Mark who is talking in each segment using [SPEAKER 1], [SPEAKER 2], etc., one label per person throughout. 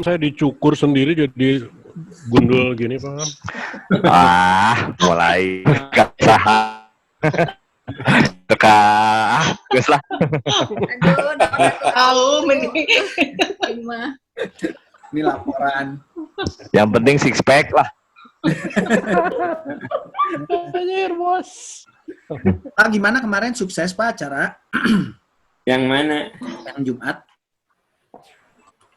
[SPEAKER 1] saya dicukur sendiri jadi gundul gini, Pak.
[SPEAKER 2] Mulai kasaha. Teka, guys lah.
[SPEAKER 3] Aduh,
[SPEAKER 4] Tahu mending.
[SPEAKER 5] Ini laporan.
[SPEAKER 2] Yang penting six pack lah.
[SPEAKER 1] Anjir, Bos.
[SPEAKER 5] Pak, gimana kemarin sukses Pak acara
[SPEAKER 6] Yang mana?
[SPEAKER 5] yang Jumat?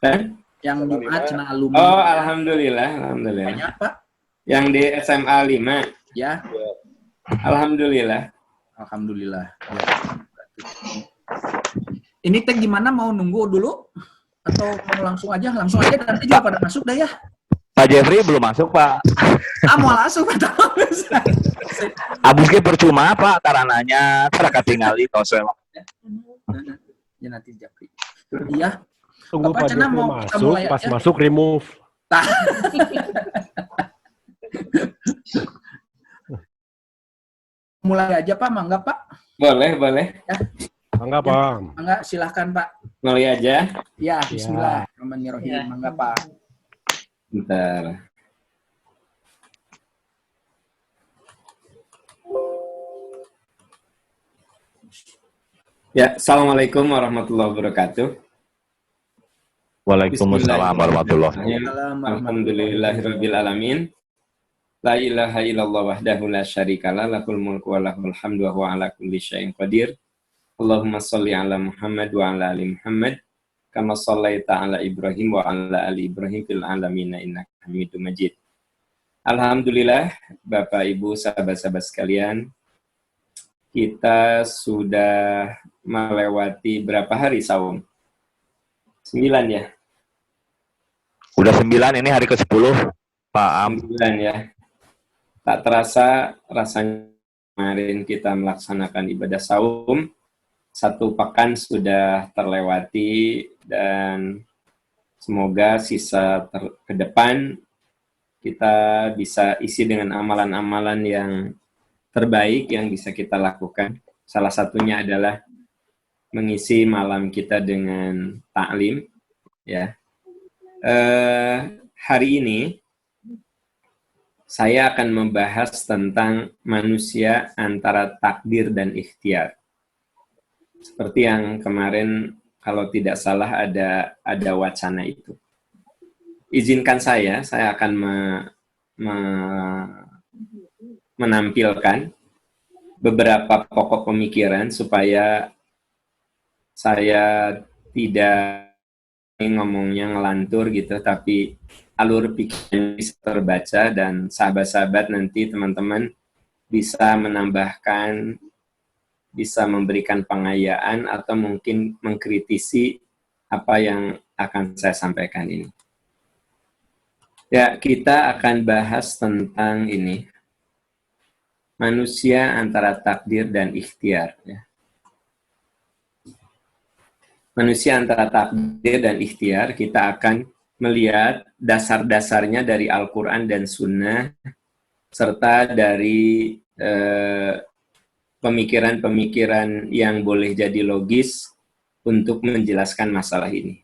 [SPEAKER 6] Hah?
[SPEAKER 5] Yang Jumat cenah alumni.
[SPEAKER 6] Oh, alhamdulillah, alhamdulillah.
[SPEAKER 5] Banyak Pak?
[SPEAKER 6] Yang di SMA 5.
[SPEAKER 5] Ya,
[SPEAKER 6] Alhamdulillah.
[SPEAKER 5] alhamdulillah. Ya. Ini teh gimana, mau nunggu dulu atau mau langsung aja? Langsung aja nanti juga pada masuk dah ya.
[SPEAKER 2] Pak Jeffrey belum masuk, Pak.
[SPEAKER 5] Mau langsung Pak.
[SPEAKER 2] Abis ke percuma, Pak, tarananya tara tinggali tose.
[SPEAKER 5] Ya nanti Japri. Iya.
[SPEAKER 1] Tunggu
[SPEAKER 5] Bapak
[SPEAKER 1] Pak
[SPEAKER 5] Cena
[SPEAKER 1] Jeffrey
[SPEAKER 5] mau kita
[SPEAKER 1] masuk,
[SPEAKER 5] mulai
[SPEAKER 1] pas
[SPEAKER 5] aja?
[SPEAKER 1] masuk remove.
[SPEAKER 5] Mulai aja Pak, mangga Pak.
[SPEAKER 6] Boleh, boleh.
[SPEAKER 1] Enggak, Pak.
[SPEAKER 5] Mangga silahkan Pak.
[SPEAKER 6] Mulai aja.
[SPEAKER 5] Ya, bismillahirrahmanirrahim. Mangga Pak.
[SPEAKER 6] Bentar. Ya, assalamualaikum warahmatullahi wabarakatuh.
[SPEAKER 2] Waalaikumsalam warahmatullahi.
[SPEAKER 6] Alhamdulillahirabbil alamin. La ilaha illallah wahdahu la syarikalah, lahul mulku wa lahul hamdu wa huwa ala kulli syai'in qadir. Allahumma shalli ala Muhammad wa ala ali Muhammad kama shallaita ala Ibrahim wa ala ali Ibrahim fil alamin innaka Hamidum Majid. Alhamdulillah, Bapak Ibu, sahabat-sahabat sekalian, kita sudah melewati berapa hari saum? 9 ya?
[SPEAKER 2] Udah 9, ini hari ke-10, Pak Am.
[SPEAKER 6] 9 ya. Tak terasa rasanya kemarin kita melaksanakan ibadah saum, 1 pekan sudah terlewati, dan semoga sisa ke depan kita bisa isi dengan amalan-amalan yang terbaik yang bisa kita lakukan. Salah satunya adalah mengisi malam kita dengan taklim, ya. Hari ini saya akan membahas tentang manusia antara takdir dan ikhtiar. Seperti yang kemarin, kalau tidak salah ada wacana itu. Izinkan saya akan menampilkan beberapa pokok pemikiran supaya saya tidak ngomongnya ngelantur gitu, tapi alur pikiran bisa terbaca dan sahabat-sahabat nanti teman-teman bisa menambahkan, bisa memberikan pengayaan atau mungkin mengkritisi apa yang akan saya sampaikan ini. Ya, kita akan bahas tentang ini. Manusia antara takdir dan ikhtiar. Ya. Manusia antara takdir dan ikhtiar, kita akan melihat dasar-dasarnya dari Al-Quran dan Sunnah, serta dari pemikiran-pemikiran yang boleh jadi logis untuk menjelaskan masalah ini.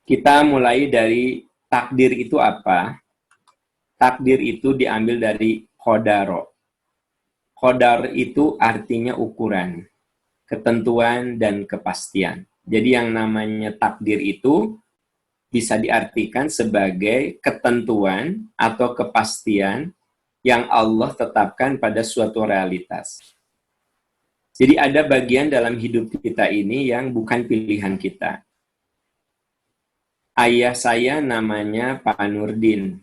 [SPEAKER 6] Kita mulai dari takdir itu apa? Takdir itu diambil dari qadaro. Qadar itu artinya ukuran, ketentuan, dan kepastian. Jadi yang namanya takdir itu bisa diartikan sebagai ketentuan atau kepastian yang Allah tetapkan pada suatu realitas. Jadi ada bagian dalam hidup kita ini yang bukan pilihan kita. Ayah saya namanya Pak Nurdin.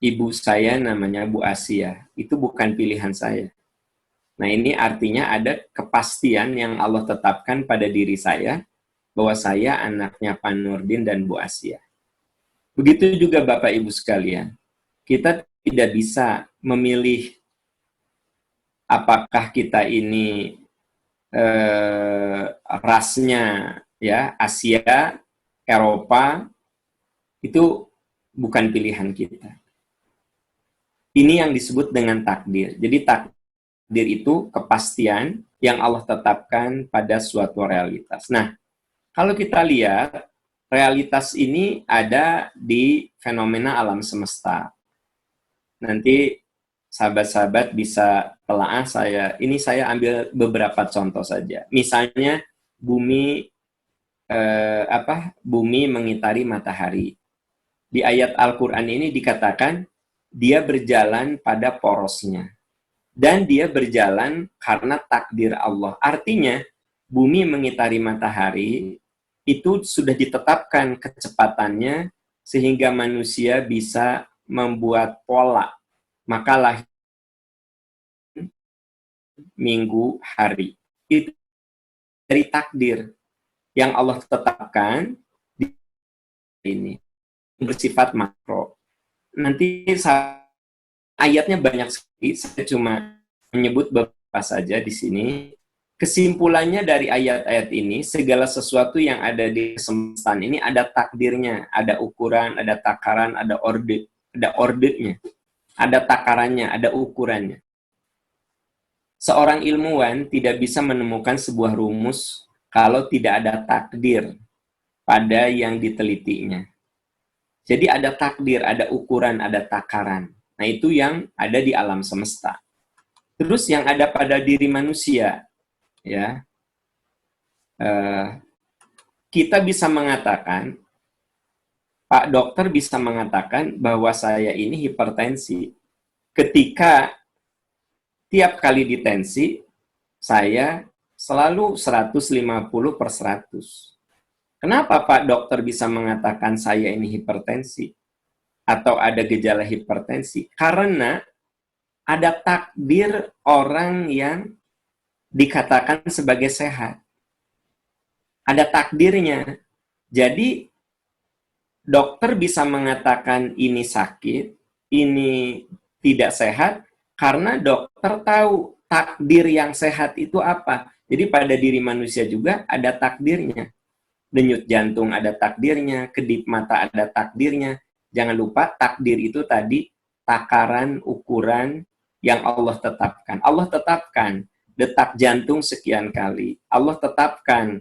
[SPEAKER 6] Ibu saya namanya Bu Asia. Itu bukan pilihan saya. Nah, ini artinya ada kepastian yang Allah tetapkan pada diri saya, bahwa saya anaknya Pak Nurdin dan Bu Asia. Begitu juga Bapak Ibu sekalian. Kita tidak bisa memilih apakah kita ini rasnya ya Asia, Eropa, itu bukan pilihan kita. Ini yang disebut dengan takdir. Jadi takdir itu kepastian yang Allah tetapkan pada suatu realitas. Nah, kalau kita lihat realitas ini ada di fenomena alam semesta. Nanti sahabat-sahabat bisa telaah saya ambil beberapa contoh saja. Misalnya bumi bumi mengitari matahari. Di ayat Al-Qur'an ini dikatakan dia berjalan pada porosnya. Dan dia berjalan karena takdir Allah. Artinya bumi mengitari matahari itu sudah ditetapkan kecepatannya sehingga manusia bisa membuat pola. Maka lahir minggu hari. Itu dari takdir yang Allah tetapkan di ini. Bersifat makro. Nanti ayatnya banyak sekali, saya cuma menyebut beberapa saja di sini. Kesimpulannya dari ayat-ayat ini, segala sesuatu yang ada di semestaan ini ada takdirnya, ada ukuran, ada takaran, ada ordenya, ada takarannya, ada ukurannya. Seorang ilmuwan tidak bisa menemukan sebuah rumus kalau tidak ada takdir pada yang ditelitinya. Jadi ada takdir, ada ukuran, ada takaran. Nah, itu yang ada di alam semesta. Terus yang ada pada diri manusia, ya, kita bisa mengatakan, Pak Dokter bisa mengatakan bahwa saya ini hipertensi. Ketika tiap kali ditensi, saya selalu 150/100. Kenapa Pak Dokter bisa mengatakan saya ini hipertensi? Atau ada gejala hipertensi? Karena ada takdir orang yang dikatakan sebagai sehat. Ada takdirnya. Jadi, dokter bisa mengatakan ini sakit, ini tidak sehat, karena dokter tahu takdir yang sehat itu apa. Jadi pada diri manusia juga ada takdirnya. Denyut jantung ada takdirnya, kedip mata ada takdirnya. Jangan lupa takdir itu tadi takaran, ukuran yang Allah tetapkan. Allah tetapkan detak jantung sekian kali. Allah tetapkan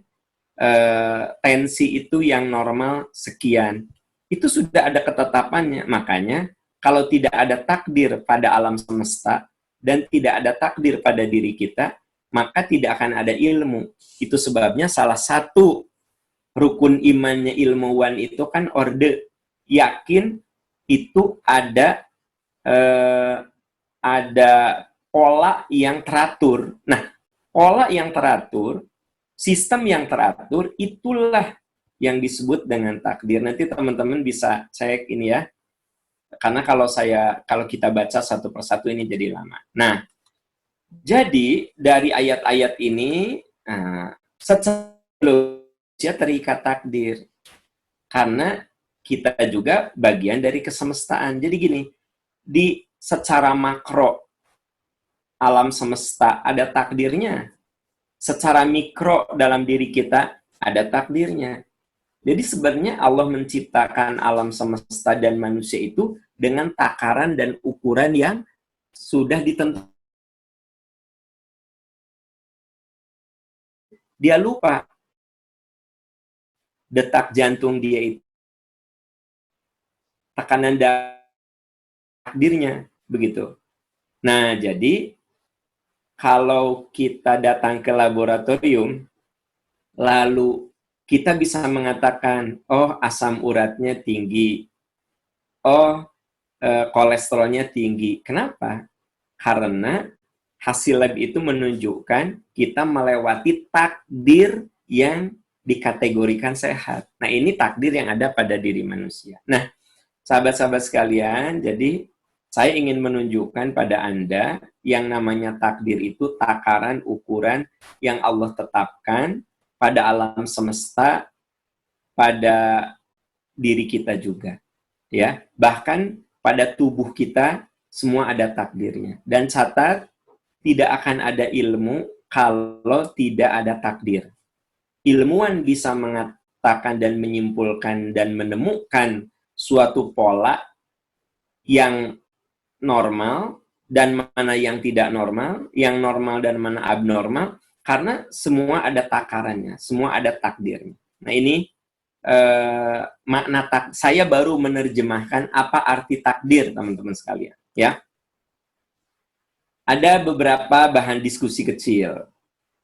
[SPEAKER 6] tensi itu yang normal sekian. Itu sudah ada ketetapannya. Makanya kalau tidak ada takdir pada alam semesta dan tidak ada takdir pada diri kita, maka tidak akan ada ilmu. Itu sebabnya salah satu rukun imannya ilmuwan itu kan orde. Yakin itu ada pola yang teratur. Nah, pola yang teratur, sistem yang teratur, itulah yang disebut dengan takdir. Nanti teman-teman bisa cek ini ya. Karena kalau kita baca satu persatu ini jadi lama. Nah, jadi dari ayat-ayat ini, secara manusia terikat takdir. Karena kita juga bagian dari kesemestaan. Jadi gini, secara makro alam semesta ada takdirnya. Secara mikro dalam diri kita ada takdirnya. Jadi sebenarnya Allah menciptakan alam semesta dan manusia itu dengan takaran dan ukuran yang sudah ditentukan. Dia lupa detak jantung dia itu, tekanan takdirnya, begitu. Nah, jadi kalau kita datang ke laboratorium, lalu kita bisa mengatakan, oh asam uratnya tinggi, oh kolesterolnya tinggi. Kenapa? Karena hasil lab itu menunjukkan kita melewati takdir yang dikategorikan sehat. Nah, ini takdir yang ada pada diri manusia. Nah, sahabat-sahabat sekalian, jadi saya ingin menunjukkan pada Anda yang namanya takdir itu takaran, ukuran yang Allah tetapkan pada alam semesta, pada diri kita juga. Ya, bahkan pada tubuh kita semua ada takdirnya. Dan catat, tidak akan ada ilmu kalau tidak ada takdir. Ilmuwan bisa mengatakan dan menyimpulkan dan menemukan suatu pola yang normal dan mana yang tidak normal, yang normal dan mana abnormal, karena semua ada takarannya, semua ada takdirnya. Nah, ini saya baru menerjemahkan apa arti takdir, teman-teman sekalian, ya. Ada beberapa bahan diskusi kecil.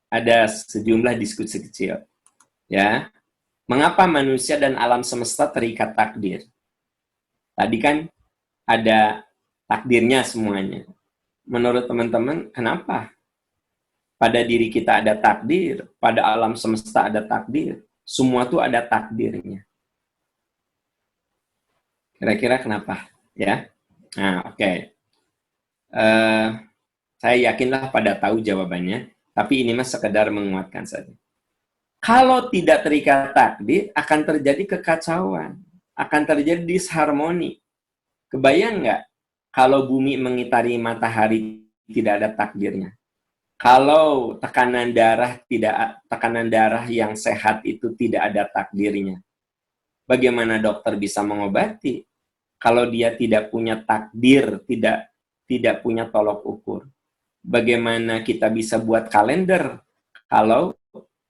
[SPEAKER 6] Ada sejumlah diskusi kecil, ya. Mengapa manusia dan alam semesta terikat takdir? Tadi kan ada takdirnya semuanya. Menurut teman-teman, kenapa? Pada diri kita ada takdir, pada alam semesta ada takdir. Semua tuh ada takdirnya. Kira-kira kenapa? Ya. Nah, oke. Saya yakinlah pada tahu jawabannya, tapi ini mah sekedar menguatkan saja. Kalau tidak terikat takdir, akan terjadi kekacauan, akan terjadi disharmoni. Kebayang nggak kalau bumi mengitari matahari tidak ada takdirnya? Kalau tekanan darah yang sehat itu tidak ada takdirnya, bagaimana dokter bisa mengobati? Kalau dia tidak punya takdir, tidak punya tolok ukur. Bagaimana kita bisa buat kalender kalau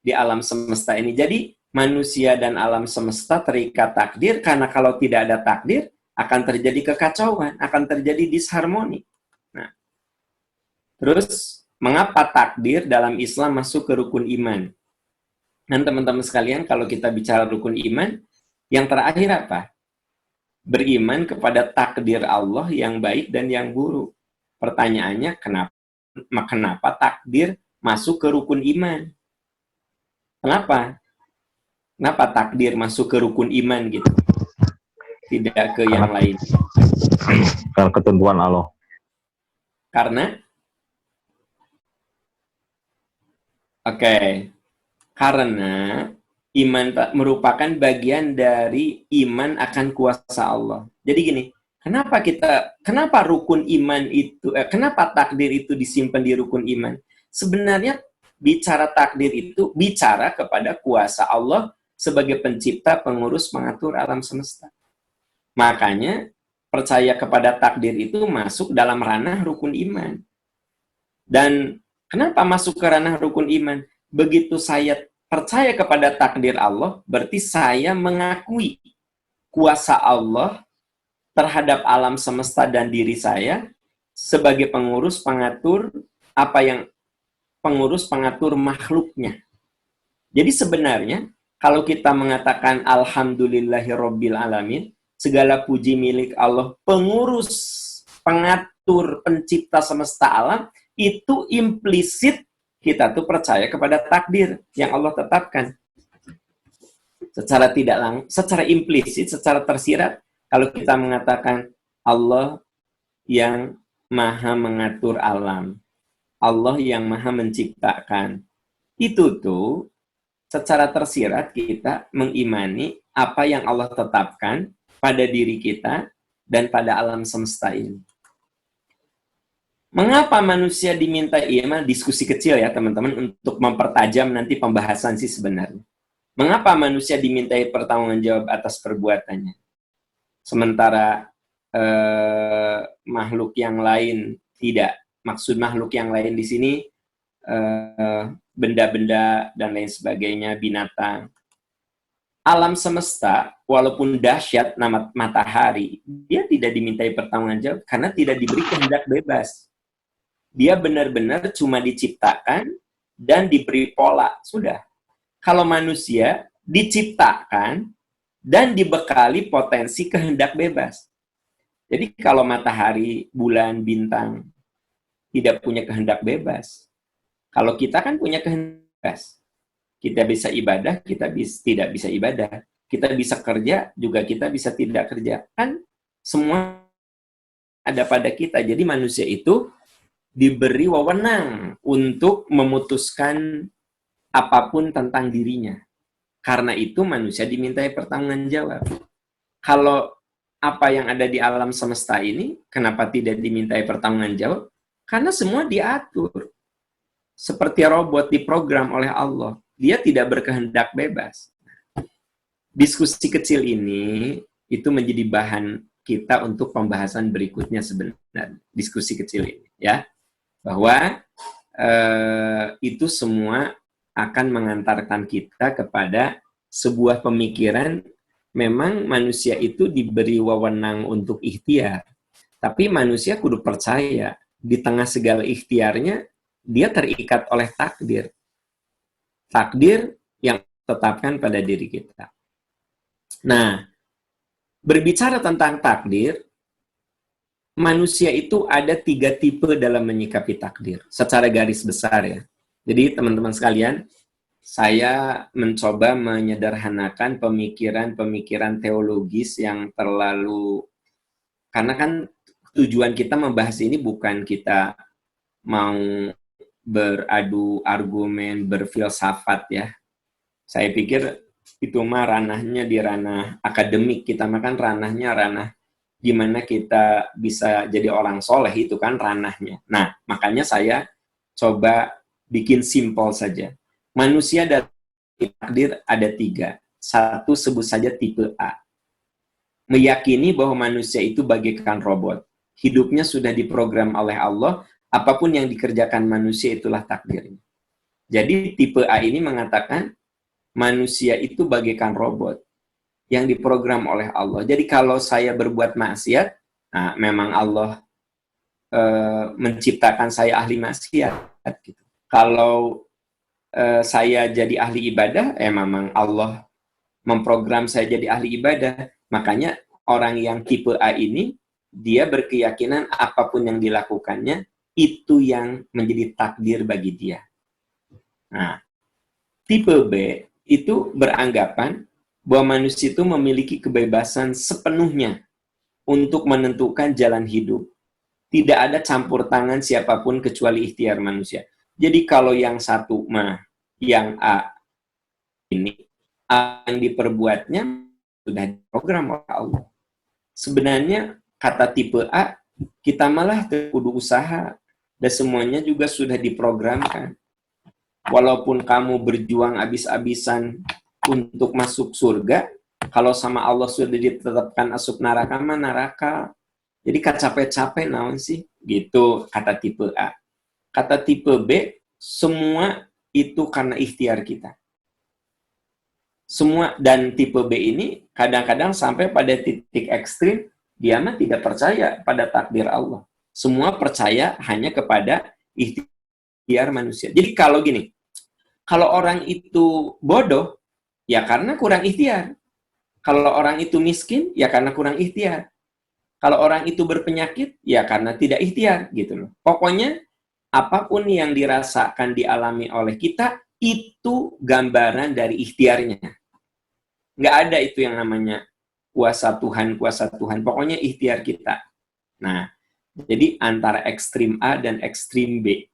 [SPEAKER 6] di alam semesta ini? Jadi manusia dan alam semesta terikat takdir, karena kalau tidak ada takdir akan terjadi kekacauan, akan terjadi disharmoni. Nah, terus mengapa takdir dalam Islam masuk ke rukun iman? Dan teman-teman sekalian, kalau kita bicara rukun iman, yang terakhir apa? Beriman kepada takdir Allah yang baik dan yang buruk. Pertanyaannya, kenapa takdir masuk ke rukun iman? Kenapa? Kenapa takdir masuk ke rukun iman gitu? Tidak ke yang lain.
[SPEAKER 2] Karena ketentuan Allah.
[SPEAKER 6] Karena karena iman merupakan bagian dari iman akan kuasa Allah. Jadi gini, kenapa rukun iman itu, kenapa takdir itu disimpan di rukun iman? Sebenarnya bicara takdir itu bicara kepada kuasa Allah sebagai pencipta, pengurus, pengatur alam semesta. Makanya percaya kepada takdir itu masuk dalam ranah rukun iman. Dan kenapa masuk ke ranah rukun iman? Begitu saya percaya kepada takdir Allah, berarti saya mengakui kuasa Allah terhadap alam semesta dan diri saya sebagai pengurus, pengatur, pengurus, pengatur makhluknya. Jadi sebenarnya, kalau kita mengatakan Alhamdulillahirabbil alamin, segala puji milik Allah, pengurus, pengatur, pencipta semesta alam, itu implisit kita tuh percaya kepada takdir yang Allah tetapkan. Secara implisit, secara tersirat, kalau kita mengatakan Allah yang maha mengatur alam, Allah yang maha menciptakan, itu tuh secara tersirat kita mengimani apa yang Allah tetapkan pada diri kita dan pada alam semesta ini. Mengapa manusia diminta iman? Diskusi kecil ya teman-teman untuk mempertajam nanti pembahasan sih sebenarnya. Mengapa manusia dimintai pertanggungjawab atas perbuatannya? Sementara makhluk yang lain tidak. Maksud makhluk yang lain di sini benda-benda dan lain sebagainya, binatang. Alam semesta, walaupun dahsyat nama matahari, dia tidak dimintai pertanggungjawab karena tidak diberi kehendak bebas. Dia benar-benar cuma diciptakan dan diberi pola, sudah. Kalau manusia diciptakan dan dibekali potensi kehendak bebas. Jadi kalau matahari, bulan, bintang tidak punya kehendak bebas. Kalau kita kan punya kehendak bebas. Kita bisa ibadah, tidak bisa ibadah. Kita bisa kerja, juga kita bisa tidak kerja. Kan semua ada pada kita. Jadi manusia itu diberi wewenang untuk memutuskan apapun tentang dirinya. Karena itu manusia dimintai pertanggungjawab. Kalau apa yang ada di alam semesta ini, kenapa tidak dimintai pertanggungjawab? Karena semua diatur. Seperti robot diprogram oleh Allah. Dia tidak berkehendak bebas. Diskusi kecil ini itu menjadi bahan kita untuk pembahasan berikutnya sebenarnya. Diskusi kecil ini, ya. Bahwa itu semua akan mengantarkan kita kepada sebuah pemikiran, memang manusia itu diberi wewenang untuk ikhtiar. Tapi manusia kudu percaya, di tengah segala ikhtiarnya, dia terikat oleh takdir. Takdir yang tetapkan pada diri kita. Nah, berbicara tentang takdir, manusia itu ada 3 tipe dalam menyikapi takdir, secara garis besar ya. Jadi teman-teman sekalian, saya mencoba menyederhanakan pemikiran-pemikiran teologis yang terlalu, karena kan tujuan kita membahas ini bukan kita mau beradu argumen, berfilsafat ya. Saya pikir itu mah ranahnya di ranah akademik, kita makan ranahnya ranah gimana kita bisa jadi orang soleh, itu kan ranahnya. Nah, makanya saya coba bikin simpel saja. Manusia dari takdir ada 3. Satu sebut saja tipe A. Meyakini bahwa manusia itu bagaikan robot. Hidupnya sudah diprogram oleh Allah, apapun yang dikerjakan manusia itulah takdirnya. Jadi tipe A ini mengatakan manusia itu bagaikan robot yang diprogram oleh Allah. Jadi kalau saya berbuat maksiat, nah memang Allah menciptakan saya ahli maksiat. Gitu. Kalau saya jadi ahli ibadah, memang Allah memprogram saya jadi ahli ibadah. Makanya orang yang tipe A ini, dia berkeyakinan apapun yang dilakukannya, itu yang menjadi takdir bagi dia. Nah, tipe B itu beranggapan bahwa manusia itu memiliki kebebasan sepenuhnya untuk menentukan jalan hidup. Tidak ada campur tangan siapapun kecuali ikhtiar manusia. Jadi kalau yang satu mah, yang A ini, yang diperbuatnya sudah diprogram oleh Allah. Sebenarnya kata tipe A, kita malah kudu usaha, dan semuanya juga sudah diprogramkan. Walaupun kamu berjuang abis-abisan untuk masuk surga, kalau sama Allah sudah ditetapkan masuk neraka, mah neraka. Jadi capek-capek naon sih? Gitu kata tipe A. Kata tipe B, semua itu karena ikhtiar kita. Semua, dan tipe B ini kadang-kadang sampai pada titik ekstrim, dia mah tidak percaya pada takdir Allah. Semua percaya hanya kepada ikhtiar manusia. Jadi kalau gini, kalau orang itu bodoh, ya karena kurang ikhtiar. Kalau orang itu miskin, ya karena kurang ikhtiar. Kalau orang itu berpenyakit, ya karena tidak ikhtiar, gitu loh. Pokoknya, apapun yang dirasakan, dialami oleh kita, itu gambaran dari ikhtiarnya. Nggak ada itu yang namanya kuasa Tuhan. Pokoknya ikhtiar kita. Nah, jadi antara ekstrim A dan ekstrim B.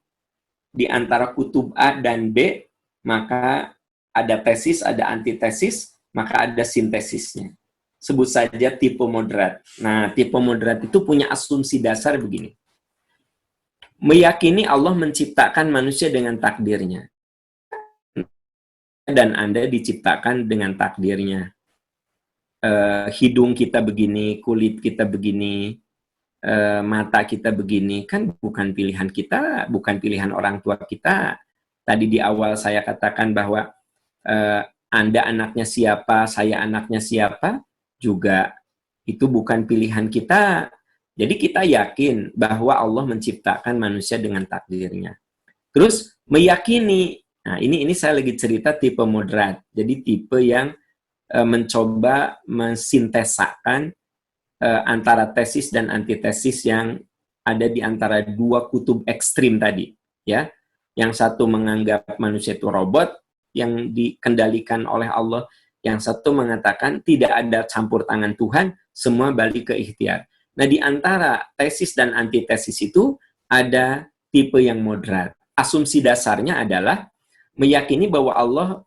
[SPEAKER 6] Di antara kutub A dan B, maka ada tesis, ada antitesis, maka ada sintesisnya. Sebut saja tipe moderat. Nah, tipe moderat itu punya asumsi dasar begini. Meyakini Allah menciptakan manusia dengan takdirnya. Dan Anda diciptakan dengan takdirnya. Hidung kita begini, kulit kita begini, mata kita begini. Kan bukan pilihan kita, bukan pilihan orang tua kita. Tadi di awal saya katakan bahwa Anda anaknya siapa, saya anaknya siapa, juga itu bukan pilihan kita. Jadi kita yakin bahwa Allah menciptakan manusia dengan takdirnya. Terus meyakini, nah ini saya lagi cerita tipe moderat. Jadi tipe yang mencoba mensintesakan antara tesis dan antitesis yang ada di antara dua kutub ekstrim tadi, ya. Yang satu menganggap manusia itu robot yang dikendalikan oleh Allah, yang satu mengatakan tidak ada campur tangan Tuhan, semua balik ke ikhtiar. Nah, di antara tesis dan antitesis itu ada tipe yang moderat. Asumsi dasarnya adalah meyakini bahwa Allah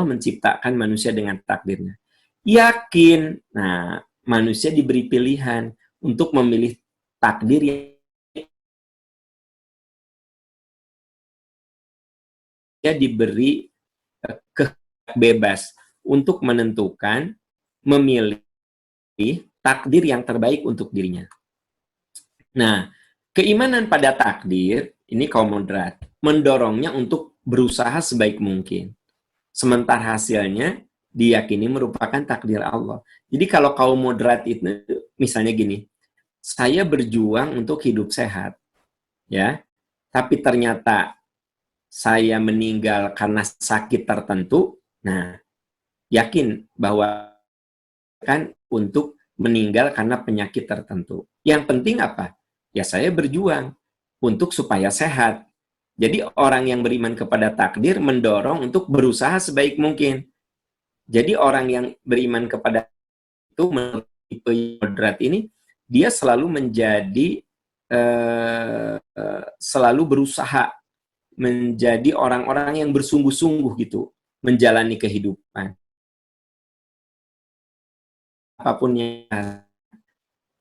[SPEAKER 6] menciptakan manusia dengan takdirnya. Yakin. Nah, manusia diberi pilihan untuk memilih takdir yang diberi bebas untuk menentukan, memilih takdir yang terbaik untuk dirinya. Nah, keimanan pada takdir, ini kaum moderat, mendorongnya untuk berusaha sebaik mungkin. sementara hasilnya diyakini merupakan takdir Allah. Jadi kalau kaum moderat itu misalnya gini, saya berjuang untuk hidup sehat, ya, tapi ternyata saya meninggal karena sakit tertentu, nah, yakin bahwa kan untuk meninggal karena penyakit tertentu. Yang penting apa? Ya saya berjuang untuk supaya sehat. Jadi orang yang beriman kepada takdir mendorong untuk berusaha sebaik mungkin. Jadi orang yang beriman kepada itu menurut tipe moderat ini, dia selalu menjadi selalu berusaha menjadi orang-orang yang bersungguh-sungguh gitu menjalani kehidupan. Apapun yang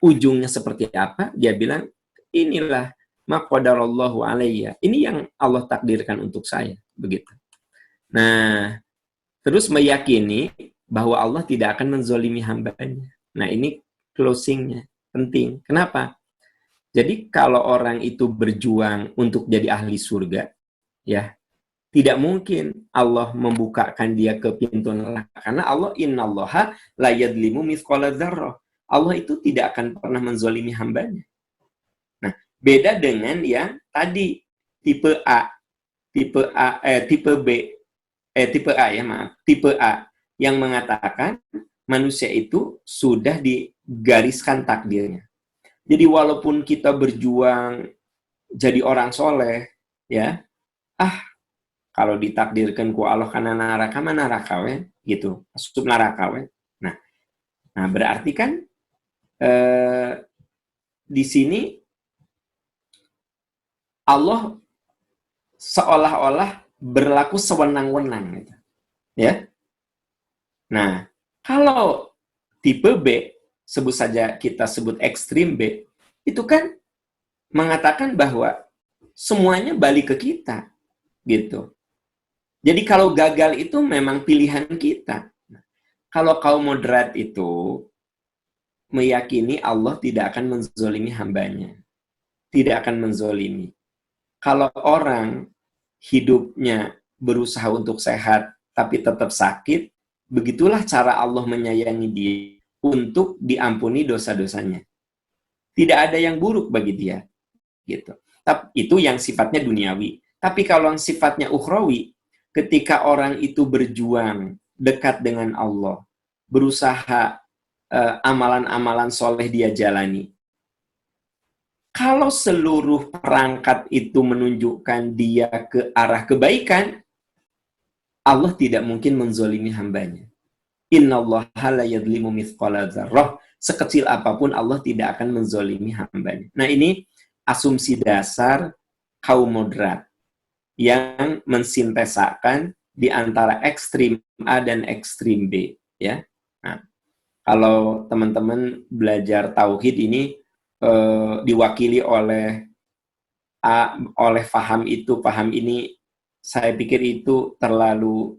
[SPEAKER 6] ujungnya seperti apa, dia bilang, inilah ma qadarallahu alayya. Ini yang Allah takdirkan untuk saya, begitu. Nah, terus meyakini bahwa Allah tidak akan menzolimi hambanya. Nah, ini closingnya penting. Kenapa? Jadi kalau orang itu berjuang untuk jadi ahli surga, ya, tidak mungkin Allah membukakan dia ke pintu neraka. Karena Allah innallaha la yadlimu mithqala dzarrah. Allah itu tidak akan pernah menzolimi hambanya. Nah, beda dengan yang tadi tipe A, tipe A ya, maaf, tipe A yang mengatakan manusia itu sudah digariskan takdirnya. Jadi walaupun kita berjuang jadi orang soleh, ya, kalau ditakdirkan ku Allah karena neraka mana neraka we, gitu, masuk neraka we. Nah berarti kan di sini Allah seolah-olah berlaku sewenang-wenang, gitu, ya. Nah kalau tipe B, sebut saja kita sebut ekstrim B, itu kan mengatakan bahwa semuanya balik ke kita, gitu. Jadi kalau gagal itu memang pilihan kita. Kalau kaum moderat itu meyakini Allah tidak akan menzolimi hambanya. Tidak akan menzolimi. Kalau orang hidupnya berusaha untuk sehat tapi tetap sakit, begitulah cara Allah menyayangi dia untuk diampuni dosa-dosanya. Tidak ada yang buruk bagi dia, gitu. Tapi itu yang sifatnya duniawi. Tapi kalau yang sifatnya ukhrawi, ketika orang itu berjuang dekat dengan Allah, berusaha amalan-amalan soleh dia jalani. Kalau seluruh perangkat itu menunjukkan dia ke arah kebaikan, Allah tidak mungkin menzolimi hambanya. Innallaha la yadlimu mithqala dzarrah. Sekecil apapun Allah tidak akan menzolimi hambanya. Nah ini asumsi dasar kaum moderat yang mensintesakan di antara ekstrim A dan ekstrim B, ya. Nah, kalau teman-teman belajar tauhid ini diwakili oleh A, oleh paham itu, paham ini, saya pikir itu terlalu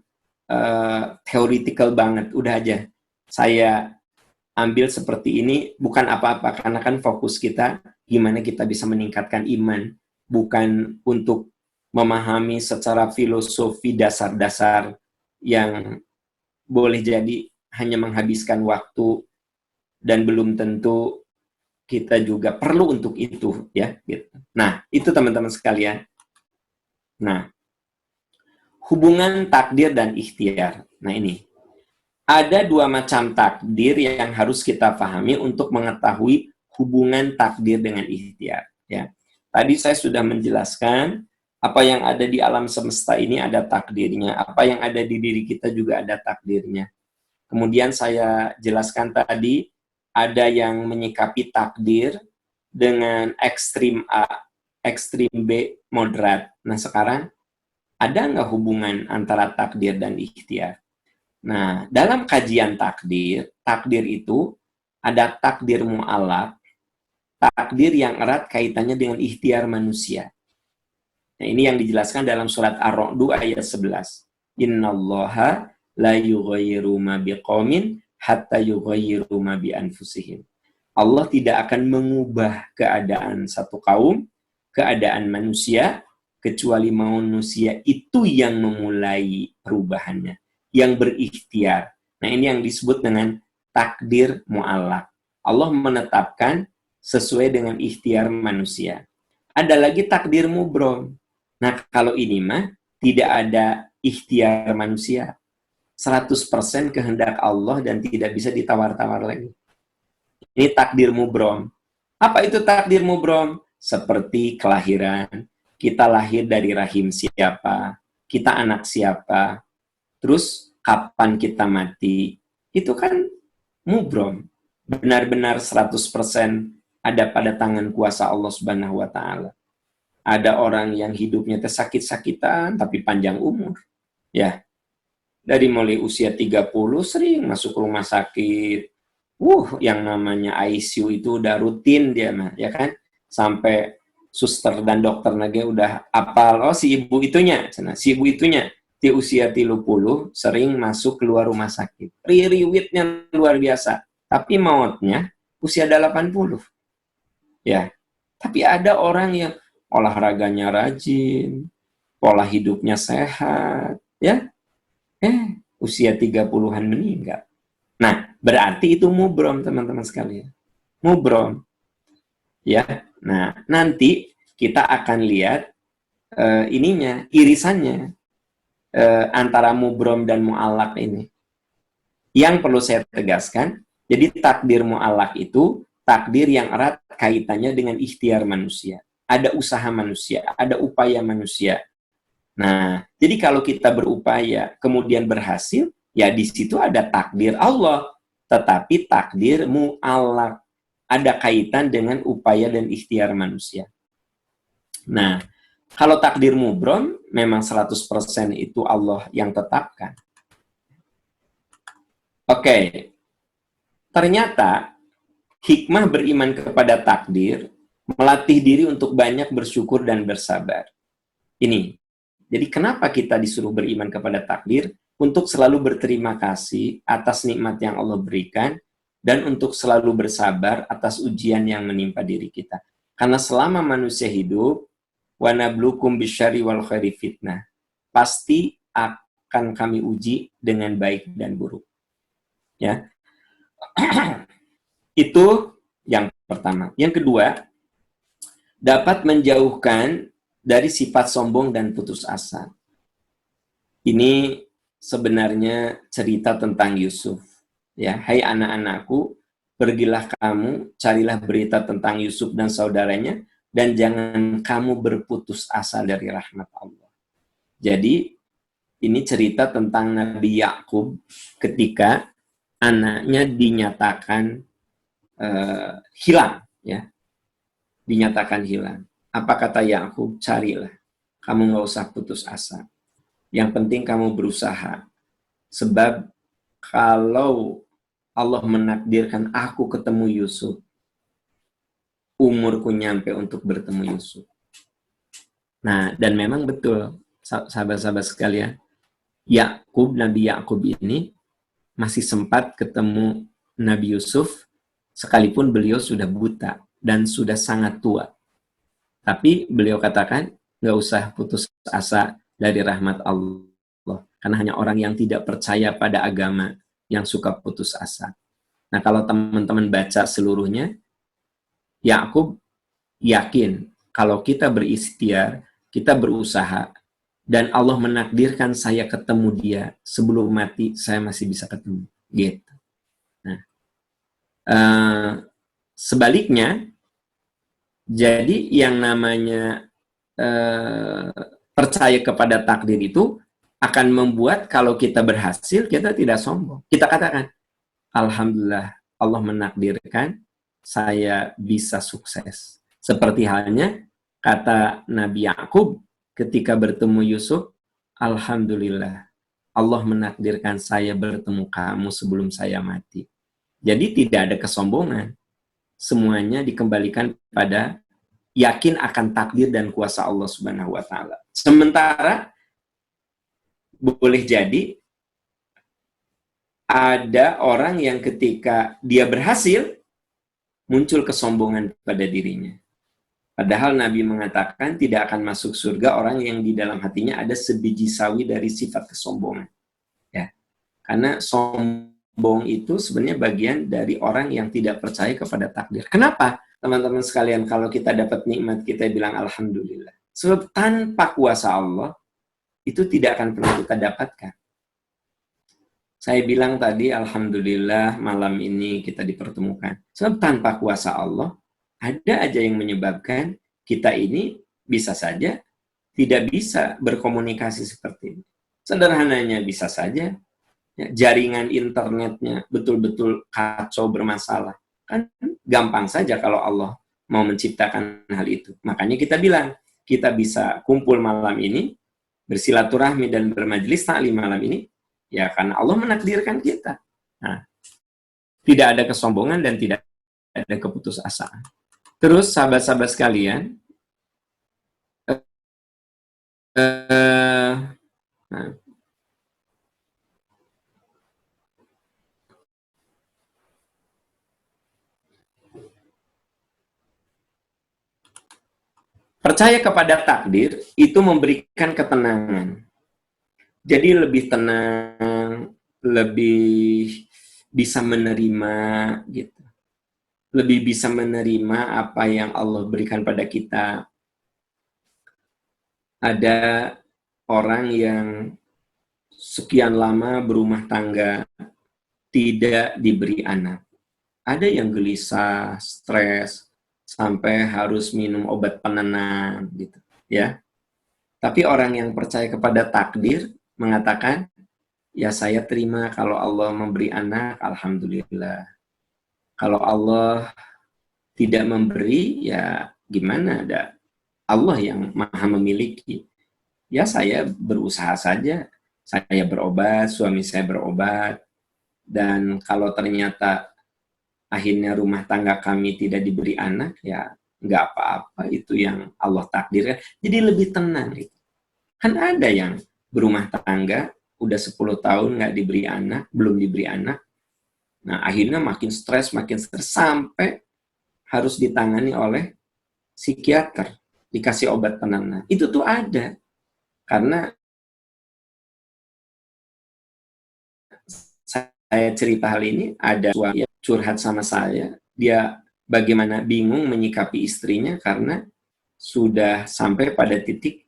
[SPEAKER 6] theoretical banget. Udah aja, saya ambil seperti ini, bukan apa-apa, karena kan fokus kita gimana kita bisa meningkatkan iman, bukan untuk memahami secara filosofi dasar-dasar yang boleh jadi hanya menghabiskan waktu dan belum tentu kita juga perlu untuk itu, ya, gitu. Nah, itu teman-teman sekalian. Nah, hubungan takdir dan ikhtiar. Nah, ini ada dua macam takdir yang harus kita pahami untuk mengetahui hubungan takdir dengan ikhtiar, ya. Tadi saya sudah menjelaskan apa yang ada di alam semesta ini ada takdirnya, apa yang ada di diri kita juga ada takdirnya. Kemudian saya jelaskan tadi, ada yang menyikapi takdir dengan ekstrim A, ekstrim B, moderat. Nah sekarang, ada nggak hubungan antara takdir dan ikhtiar? Nah, dalam kajian takdir, takdir itu ada takdir mu'allaq, takdir yang erat kaitannya dengan ikhtiar manusia. Nah, ini yang dijelaskan dalam surat Ar-Ra'd ayat 11. Innallaha la yughayyiru ma biqaumin hatta yughayyiru ma bi anfusihim. Allah tidak akan mengubah keadaan satu kaum, keadaan manusia, kecuali manusia itu yang memulai perubahannya. yang berikhtiar. Nah, ini yang disebut dengan takdir mu'allaq. Allah menetapkan sesuai dengan ikhtiar manusia. Ada lagi takdir mubrom. Nah, kalau ini mah tidak ada ikhtiar manusia. 100% kehendak Allah dan tidak bisa ditawar-tawar lagi. Ini takdir mubrom. Apa itu takdir mubrom? Seperti kelahiran. Kita lahir dari rahim siapa? Kita anak siapa? Terus kapan kita mati? Itu kan mubrom. Benar-benar 100% ada pada tangan kuasa Allah Subhanahu wa taala. Ada orang yang hidupnya sakit-sakitan tapi panjang umur. Ya. Dari mulai usia 30 sering masuk rumah sakit. Yang namanya ICU itu udah rutin dia mah, ya kan? Sampai suster dan dokter lagi udah apal, si ibu itunya. Si ibu itunya di usia 30 sering masuk keluar rumah sakit. Riwitnya luar biasa. Tapi mautnya usia 80. Ya. Tapi ada orang yang olahraganya rajin, pola hidupnya sehat, ya. Usia 30-an meninggal. Nah, berarti itu mubrom, teman-teman sekalian. Mubrom. Ya. Nah, nanti kita akan lihat irisannya antara mubrom dan mu'allaq ini. Yang perlu saya tegaskan, jadi takdir mu'allaq itu takdir yang erat kaitannya dengan ikhtiar manusia. Ada usaha manusia, ada upaya manusia. Nah, jadi kalau kita berupaya kemudian berhasil, ya di situ ada takdir Allah, tetapi takdir mu'allaq, ada kaitan dengan upaya dan ikhtiar manusia. Nah, kalau takdir mubrom memang 100% itu Allah yang tetapkan. Oke. Ternyata hikmah beriman kepada takdir melatih diri untuk banyak bersyukur dan bersabar. Ini. Jadi kenapa kita disuruh beriman kepada takdir? Untuk selalu berterima kasih atas nikmat yang Allah berikan dan untuk selalu bersabar atas ujian yang menimpa diri kita. Karena selama manusia hidup, wa nablukum bisyarri wal khairi fitnah. Pasti akan kami uji dengan baik dan buruk. Ya. Itu yang pertama. Yang kedua, dapat menjauhkan dari sifat sombong dan putus asa. Ini sebenarnya cerita tentang Yusuf. Ya, hai anak-anakku, pergilah kamu, carilah berita tentang Yusuf dan saudaranya, dan jangan kamu berputus asa dari rahmat Allah. Jadi, ini cerita tentang Nabi Yakub ketika anaknya dinyatakan hilang. Ya, dinyatakan hilang. Apa kata Yakub? Carilah. Kamu nggak usah putus asa. Yang penting kamu berusaha. Sebab kalau Allah menakdirkan aku ketemu Yusuf, umurku nyampe untuk bertemu Yusuf. Nah, dan memang betul, sahabat-sahabat sekalian, Nabi Yakub ini masih sempat ketemu Nabi Yusuf, sekalipun beliau sudah buta dan sudah sangat tua. Tapi beliau katakan, nggak usah putus asa dari rahmat Allah. Karena hanya orang yang tidak percaya pada agama yang suka putus asa. Nah, kalau teman-teman baca seluruhnya, Yakub yakin kalau kita berikhtiar, kita berusaha, dan Allah menakdirkan saya ketemu dia sebelum mati, saya masih bisa ketemu. Gitu. Nah, sebaliknya, jadi yang namanya percaya kepada takdir itu akan membuat kalau kita berhasil, kita tidak sombong. Kita katakan, Alhamdulillah, Allah menakdirkan saya bisa sukses. Seperti halnya kata Nabi Yakub ketika bertemu Yusuf, Alhamdulillah, Allah menakdirkan saya bertemu kamu sebelum saya mati. Jadi tidak ada kesombongan. Semuanya dikembalikan pada yakin akan takdir dan kuasa Allah Subhanahu wa taala. Sementara boleh jadi ada orang yang ketika dia berhasil muncul kesombongan pada dirinya. Padahal Nabi mengatakan tidak akan masuk surga orang yang di dalam hatinya ada sebiji sawi dari sifat kesombongan. Ya. Karena sombong itu sebenarnya bagian dari orang yang tidak percaya kepada takdir. Kenapa? Teman-teman sekalian, kalau kita dapat nikmat, kita bilang alhamdulillah. Sebab tanpa kuasa Allah, itu tidak akan pernah kita dapatkan. Saya bilang tadi, alhamdulillah malam ini kita dipertemukan. Sebab tanpa kuasa Allah, ada aja yang menyebabkan kita ini bisa saja tidak bisa berkomunikasi seperti ini. Sederhananya bisa saja, ya, jaringan internetnya betul-betul kacau bermasalah. Kan gampang saja kalau Allah mau menciptakan hal itu. Makanya kita bilang, kita bisa kumpul malam ini, bersilaturahmi dan bermajelis taklim malam ini, ya karena Allah menakdirkan kita. Nah, tidak ada kesombongan dan tidak ada keputusasaan. Terus sahabat-sahabat sekalian, percaya kepada takdir itu memberikan ketenangan. Jadi lebih tenang, lebih bisa menerima gitu. Lebih bisa menerima apa yang Allah berikan pada kita. Ada orang yang sekian lama berumah tangga tidak diberi anak. Ada yang gelisah, stres, sampai harus minum obat penenang gitu, ya. Tapi orang yang percaya kepada takdir mengatakan, ya saya terima kalau Allah memberi anak, alhamdulillah. Kalau Allah tidak memberi, ya gimana, ada Allah yang maha memiliki. Ya saya berusaha saja, saya berobat, suami saya berobat, dan kalau ternyata akhirnya rumah tangga kami tidak diberi anak, ya nggak apa-apa, itu yang Allah takdirkan. Jadi lebih tenang. Gitu. Kan ada yang berumah tangga, udah 10 tahun nggak diberi anak, belum diberi anak, nah akhirnya makin stres, sampai harus ditangani oleh psikiater, dikasih obat penenang. Itu tuh ada. Karena saya cerita hal ini, ada suami curhat sama saya, dia bagaimana bingung menyikapi istrinya karena sudah sampai pada titik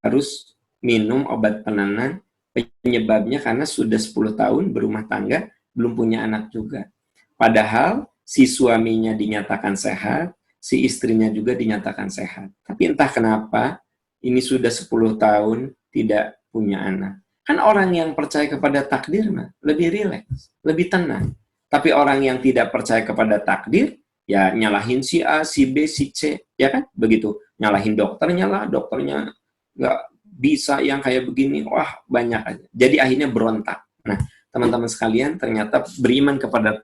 [SPEAKER 6] harus minum obat penenang, penyebabnya karena sudah 10 tahun berumah tangga, belum punya anak juga. Padahal si suaminya dinyatakan sehat, si istrinya juga dinyatakan sehat. Tapi entah kenapa, ini sudah 10 tahun tidak punya anak. Kan orang yang percaya kepada takdir mah lebih rileks, lebih tenang. Tapi orang yang tidak percaya kepada takdir, ya nyalahin si A, si B, si C, ya kan? Begitu. Nyalahin dokternya lah, dokternya nggak bisa yang kayak begini, wah banyak aja. Jadi akhirnya berontak. Nah, teman-teman sekalian, ternyata beriman kepada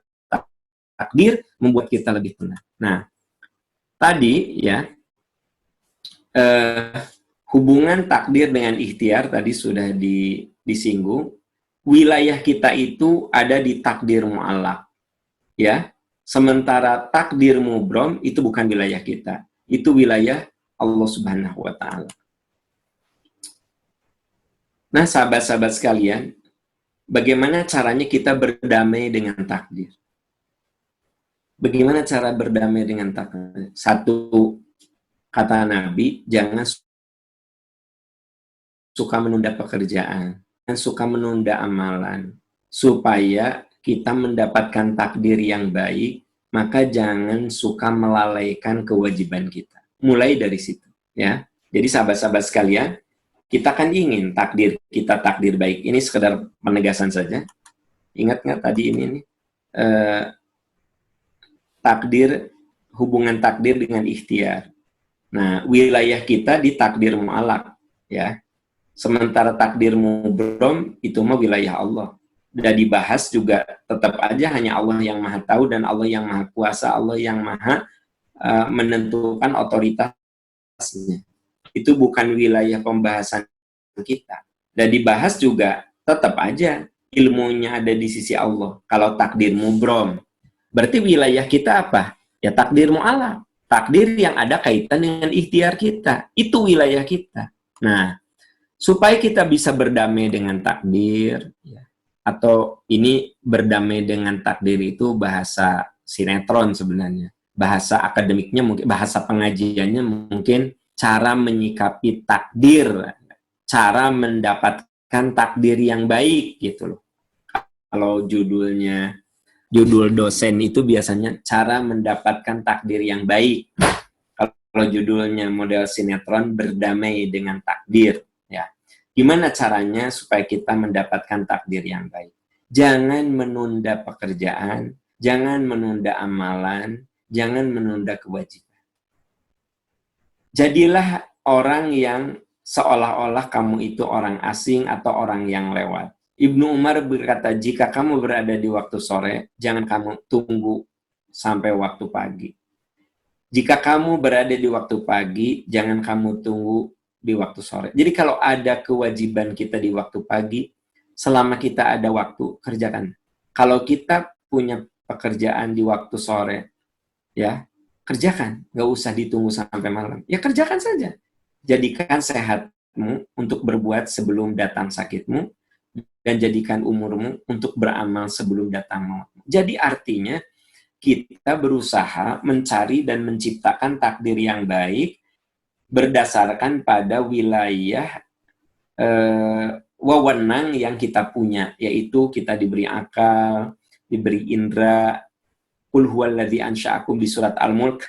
[SPEAKER 6] takdir membuat kita lebih tenang. Nah, tadi ya, hubungan takdir dengan ikhtiar tadi sudah disinggung. Wilayah kita itu ada di takdir mu'allaq, ya. Sementara takdir mubrom itu bukan wilayah kita, itu wilayah Allah Subhanahu wa Ta'ala. Nah, sahabat-sahabat sekalian, bagaimana caranya kita berdamai dengan takdir? Bagaimana cara berdamai dengan takdir? Satu, kata Nabi, jangan suka menunda pekerjaan, dan suka menunda amalan, supaya kita mendapatkan takdir yang baik, maka jangan suka melalaikan kewajiban kita. Mulai dari situ, ya. Jadi sahabat-sahabat sekalian, kita kan ingin takdir kita takdir baik. Ini sekedar penegasan saja. Ingat nggak tadi ini nih? Takdir, hubungan takdir dengan ikhtiar. Nah, wilayah kita di takdir mu'allaq, ya. Sementara takdir mubrom itu mah wilayah Allah. Dan dibahas juga tetap aja hanya Allah yang maha tahu dan Allah yang maha kuasa, Allah yang maha menentukan otoritasnya. Itu bukan wilayah pembahasan kita. Dan dibahas juga tetap aja ilmunya ada di sisi Allah. Kalau takdir mubrom, berarti wilayah kita apa? Ya takdir mu'allaq. Takdir yang ada kaitan dengan ikhtiar kita. Itu wilayah kita. Nah, supaya kita bisa berdamai dengan takdir, ya, atau ini berdamai dengan takdir itu bahasa sinetron sebenarnya. Bahasa akademiknya mungkin, bahasa pengajiannya mungkin cara menyikapi takdir, cara mendapatkan takdir yang baik gitu loh. Kalau judul dosen itu biasanya cara mendapatkan takdir yang baik. Kalau judulnya model sinetron berdamai dengan takdir, ya. Gimana caranya supaya kita mendapatkan takdir yang baik? Jangan menunda pekerjaan, jangan menunda amalan, jangan menunda kewajiban. Jadilah orang yang seolah-olah kamu itu orang asing atau orang yang lewat. Ibnu Umar berkata, jika kamu berada di waktu sore, jangan kamu tunggu sampai waktu pagi. Jika kamu berada di waktu pagi, jangan kamu tunggu di waktu sore. Jadi kalau ada kewajiban kita di waktu pagi, selama kita ada waktu, kerjakan. Kalau kita punya pekerjaan di waktu sore, ya, kerjakan. Nggak usah ditunggu sampai malam. Ya, kerjakan saja. Jadikan sehatmu untuk berbuat sebelum datang sakitmu, dan jadikan umurmu untuk beramal sebelum datang mautmu. Jadi artinya, kita berusaha mencari dan menciptakan takdir yang baik berdasarkan pada wilayah wewenang yang kita punya, yaitu kita diberi akal, diberi indera. Qul huwallazi ansha'akum di surat Al-Mulk.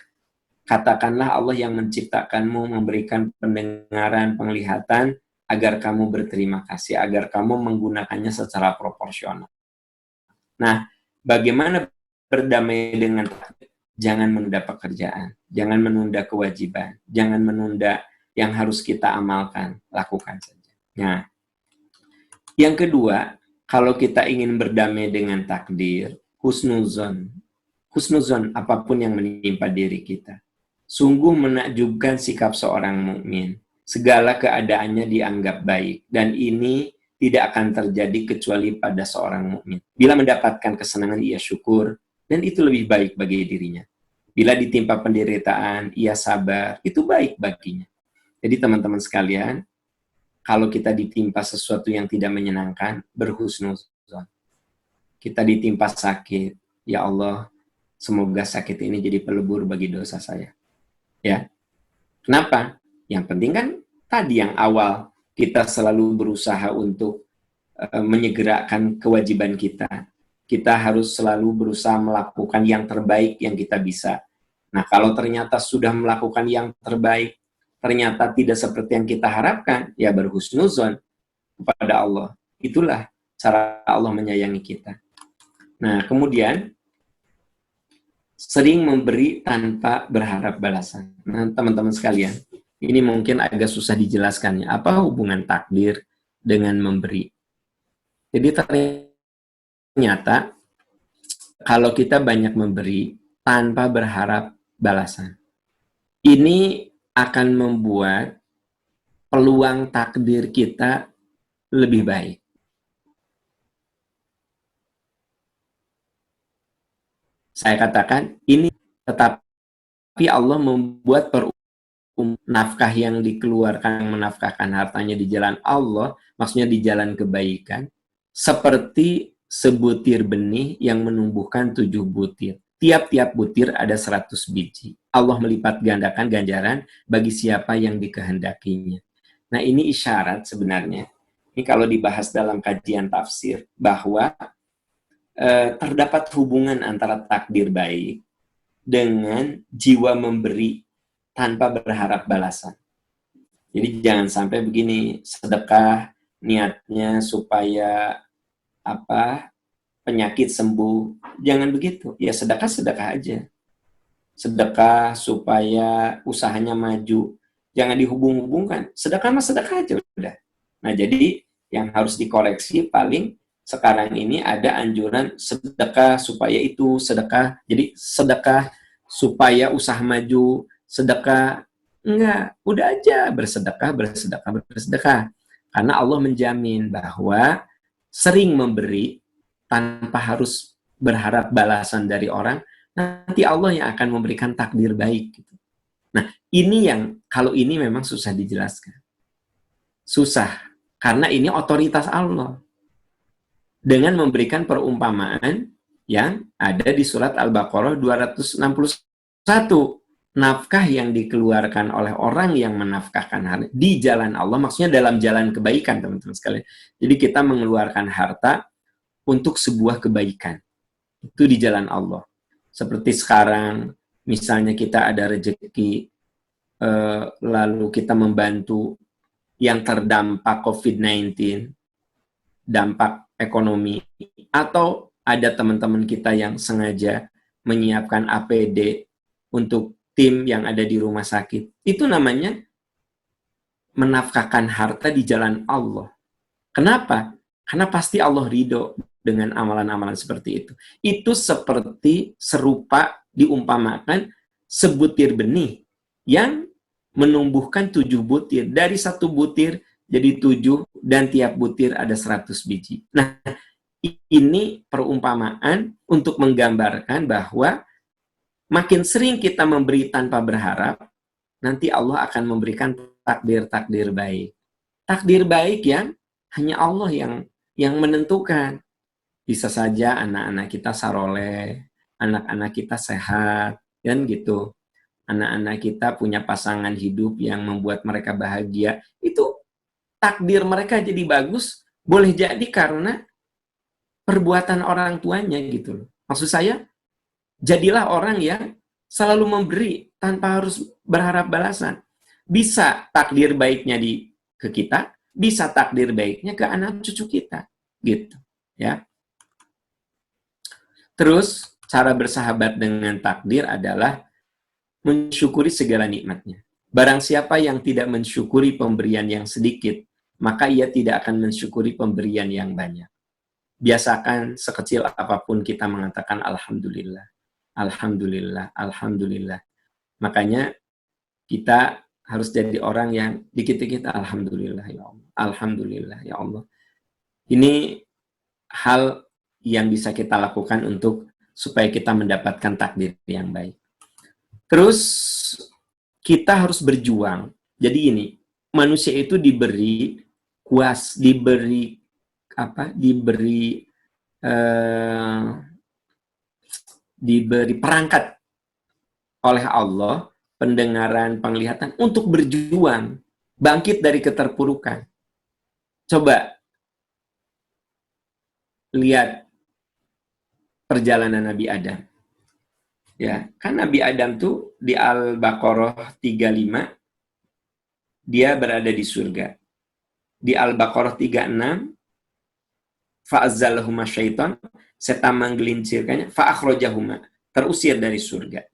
[SPEAKER 6] Katakanlah Allah yang menciptakanmu, memberikan pendengaran, penglihatan, agar kamu berterima kasih, agar kamu menggunakannya secara proporsional. Nah, bagaimana berdamai dengan takdir? Jangan menunda pekerjaan, jangan menunda kewajiban, jangan menunda yang harus kita amalkan, lakukan saja. Nah, yang kedua, kalau kita ingin berdamai dengan takdir, husnuzon. Husnuzon, apapun yang menimpa diri kita. Sungguh menakjubkan sikap seorang mukmin. Segala keadaannya dianggap baik, dan ini tidak akan terjadi kecuali pada seorang mukmin. Bila mendapatkan kesenangan, ia syukur, dan itu lebih baik bagi dirinya. Bila ditimpa penderitaan, ia sabar, itu baik baginya. Jadi teman-teman sekalian, kalau kita ditimpa sesuatu yang tidak menyenangkan, berhusnuzon. Kita ditimpa sakit, ya Allah, semoga sakit ini jadi pelebur bagi dosa saya. Ya. Kenapa? Yang penting kan tadi yang awal, kita selalu berusaha untuk menyegerakan kewajiban kita. Kita harus selalu berusaha melakukan yang terbaik yang kita bisa. Nah, kalau ternyata sudah melakukan yang terbaik, ternyata tidak seperti yang kita harapkan, ya berhusnuzon kepada Allah. Itulah cara Allah menyayangi kita. Nah, kemudian sering memberi tanpa berharap balasan. Nah, teman-teman sekalian, ini mungkin agak susah dijelaskannya. Apa hubungan takdir dengan memberi? Jadi ternyata kalau kita banyak memberi tanpa berharap balasan, ini akan membuat peluang takdir kita lebih baik. Saya katakan ini, tetapi Allah membuat nafkah yang dikeluarkan, menafkahkan hartanya di jalan Allah, maksudnya di jalan kebaikan, seperti sebutir benih yang menumbuhkan 7 butir. Tiap-tiap butir ada 100 biji. Allah melipat gandakan ganjaran bagi siapa yang dikehendakinya. Nah, ini isyarat sebenarnya. Ini kalau dibahas dalam kajian tafsir, bahwa terdapat hubungan antara takdir baik dengan jiwa memberi tanpa berharap balasan. Jadi jangan sampai begini, sedekah niatnya supaya penyakit sembuh, jangan begitu. Ya sedekah aja. Sedekah supaya usahanya maju, jangan dihubung-hubungkan. Sedekah mah sedekah aja udah. Nah, jadi yang harus dikoreksi paling sekarang ini ada anjuran sedekah supaya itu, sedekah. Jadi sedekah supaya usaha maju, sedekah enggak, udah aja bersedekah. Karena Allah menjamin bahwa sering memberi tanpa harus berharap balasan dari orang, nanti Allah yang akan memberikan takdir baik. Nah, ini yang, kalau ini memang susah dijelaskan. Susah, karena ini otoritas Allah. dengan memberikan perumpamaan yang ada di surat Al-Baqarah 261. Nafkah yang dikeluarkan oleh orang yang menafkahkan harta di jalan Allah, maksudnya dalam jalan kebaikan, teman-teman sekalian. Jadi kita mengeluarkan harta untuk sebuah kebaikan. Itu di jalan Allah. Seperti sekarang, misalnya kita ada rezeki, lalu kita membantu yang terdampak COVID-19, dampak ekonomi, atau ada teman-teman kita yang sengaja menyiapkan APD untuk tim yang ada di rumah sakit. Itu namanya menafkahkan harta di jalan Allah. Kenapa? Karena pasti Allah ridho dengan amalan-amalan seperti itu. Itu seperti serupa diumpamakan sebutir benih yang menumbuhkan 7 butir. Dari 1 butir jadi 7, dan tiap butir ada 100 biji. Nah, ini perumpamaan untuk menggambarkan bahwa makin sering kita memberi tanpa berharap, nanti Allah akan memberikan takdir-takdir baik. Takdir baik yang hanya Allah yang menentukan. Bisa saja anak-anak kita saroleh, anak-anak kita sehat, kan gitu. Anak-anak kita punya pasangan hidup yang membuat mereka bahagia. Itu takdir mereka jadi bagus, boleh jadi karena perbuatan orang tuanya gitu loh. Maksud saya, jadilah orang yang selalu memberi tanpa harus berharap balasan. Bisa takdir baiknya ke kita, bisa takdir baiknya ke anak cucu kita, gitu, ya. Terus cara bersahabat dengan takdir adalah mensyukuri segala nikmatnya. Barang siapa yang tidak mensyukuri pemberian yang sedikit, maka ia tidak akan mensyukuri pemberian yang banyak. Biasakan sekecil apapun kita mengatakan alhamdulillah. Alhamdulillah, alhamdulillah. Makanya kita harus jadi orang yang dikit-dikit alhamdulillah ya Allah. Alhamdulillah ya Allah. Ini hal yang bisa kita lakukan supaya kita mendapatkan takdir yang baik. Terus kita harus berjuang. Jadi ini, manusia itu diberi perangkat oleh Allah, pendengaran, penglihatan, untuk berjuang, bangkit dari keterpurukan. Coba lihat perjalanan Nabi Adam. Ya, kan Nabi Adam tuh di Al-Baqarah 35, dia berada di surga. Di Al-Baqarah 36, fa'azzalahuma syaitan, setan menggelincirkannya, fa'akhrajahuma, terusir dari surga.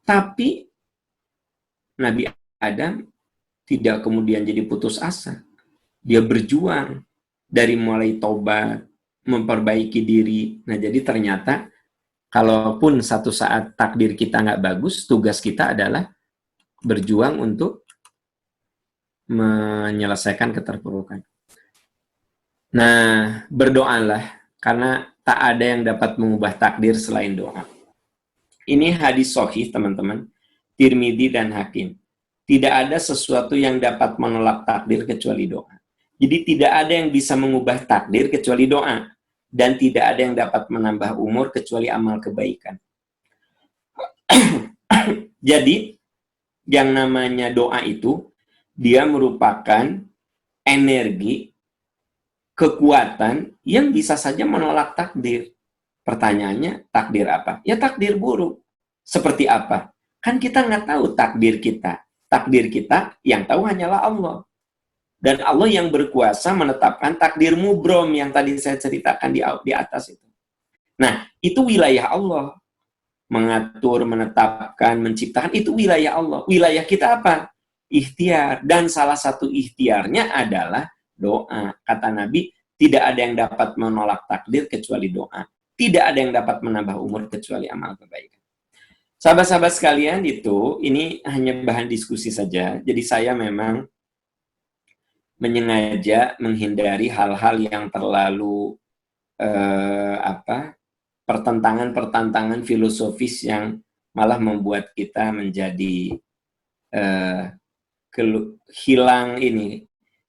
[SPEAKER 6] Tapi Nabi Adam tidak kemudian jadi putus asa. Dia berjuang dari mulai taubat, memperbaiki diri. Nah, jadi ternyata kalaupun satu saat takdir kita nggak bagus, tugas kita adalah berjuang untuk menyelesaikan keterpurukan. Nah, berdoalah, karena tak ada yang dapat mengubah takdir selain doa. Ini hadis sahih, teman-teman. Tirmidzi dan Hakim. Tidak ada sesuatu yang dapat menolak takdir kecuali doa. Jadi tidak ada yang bisa mengubah takdir kecuali doa. Dan tidak ada yang dapat menambah umur kecuali amal kebaikan. Jadi, yang namanya doa itu, dia merupakan energi, kekuatan yang bisa saja menolak takdir. Pertanyaannya, takdir apa? Ya takdir buruk. Seperti apa? Kan kita nggak tahu takdir kita. Takdir kita yang tahu hanyalah Allah. Dan Allah yang berkuasa menetapkan takdir mubrom yang tadi saya ceritakan di atas itu. Nah, itu wilayah Allah. Mengatur, menetapkan, menciptakan, itu wilayah Allah. Wilayah kita apa? Ikhtiar. Dan salah satu ikhtiarnya adalah doa. Kata Nabi, tidak ada yang dapat menolak takdir kecuali doa. Tidak ada yang dapat menambah umur kecuali amal kebaikan. Sahabat-sahabat sekalian, ini hanya bahan diskusi saja. Jadi saya memang menyengaja menghindari hal-hal yang terlalu pertentangan-pertentangan filosofis yang malah membuat kita menjadi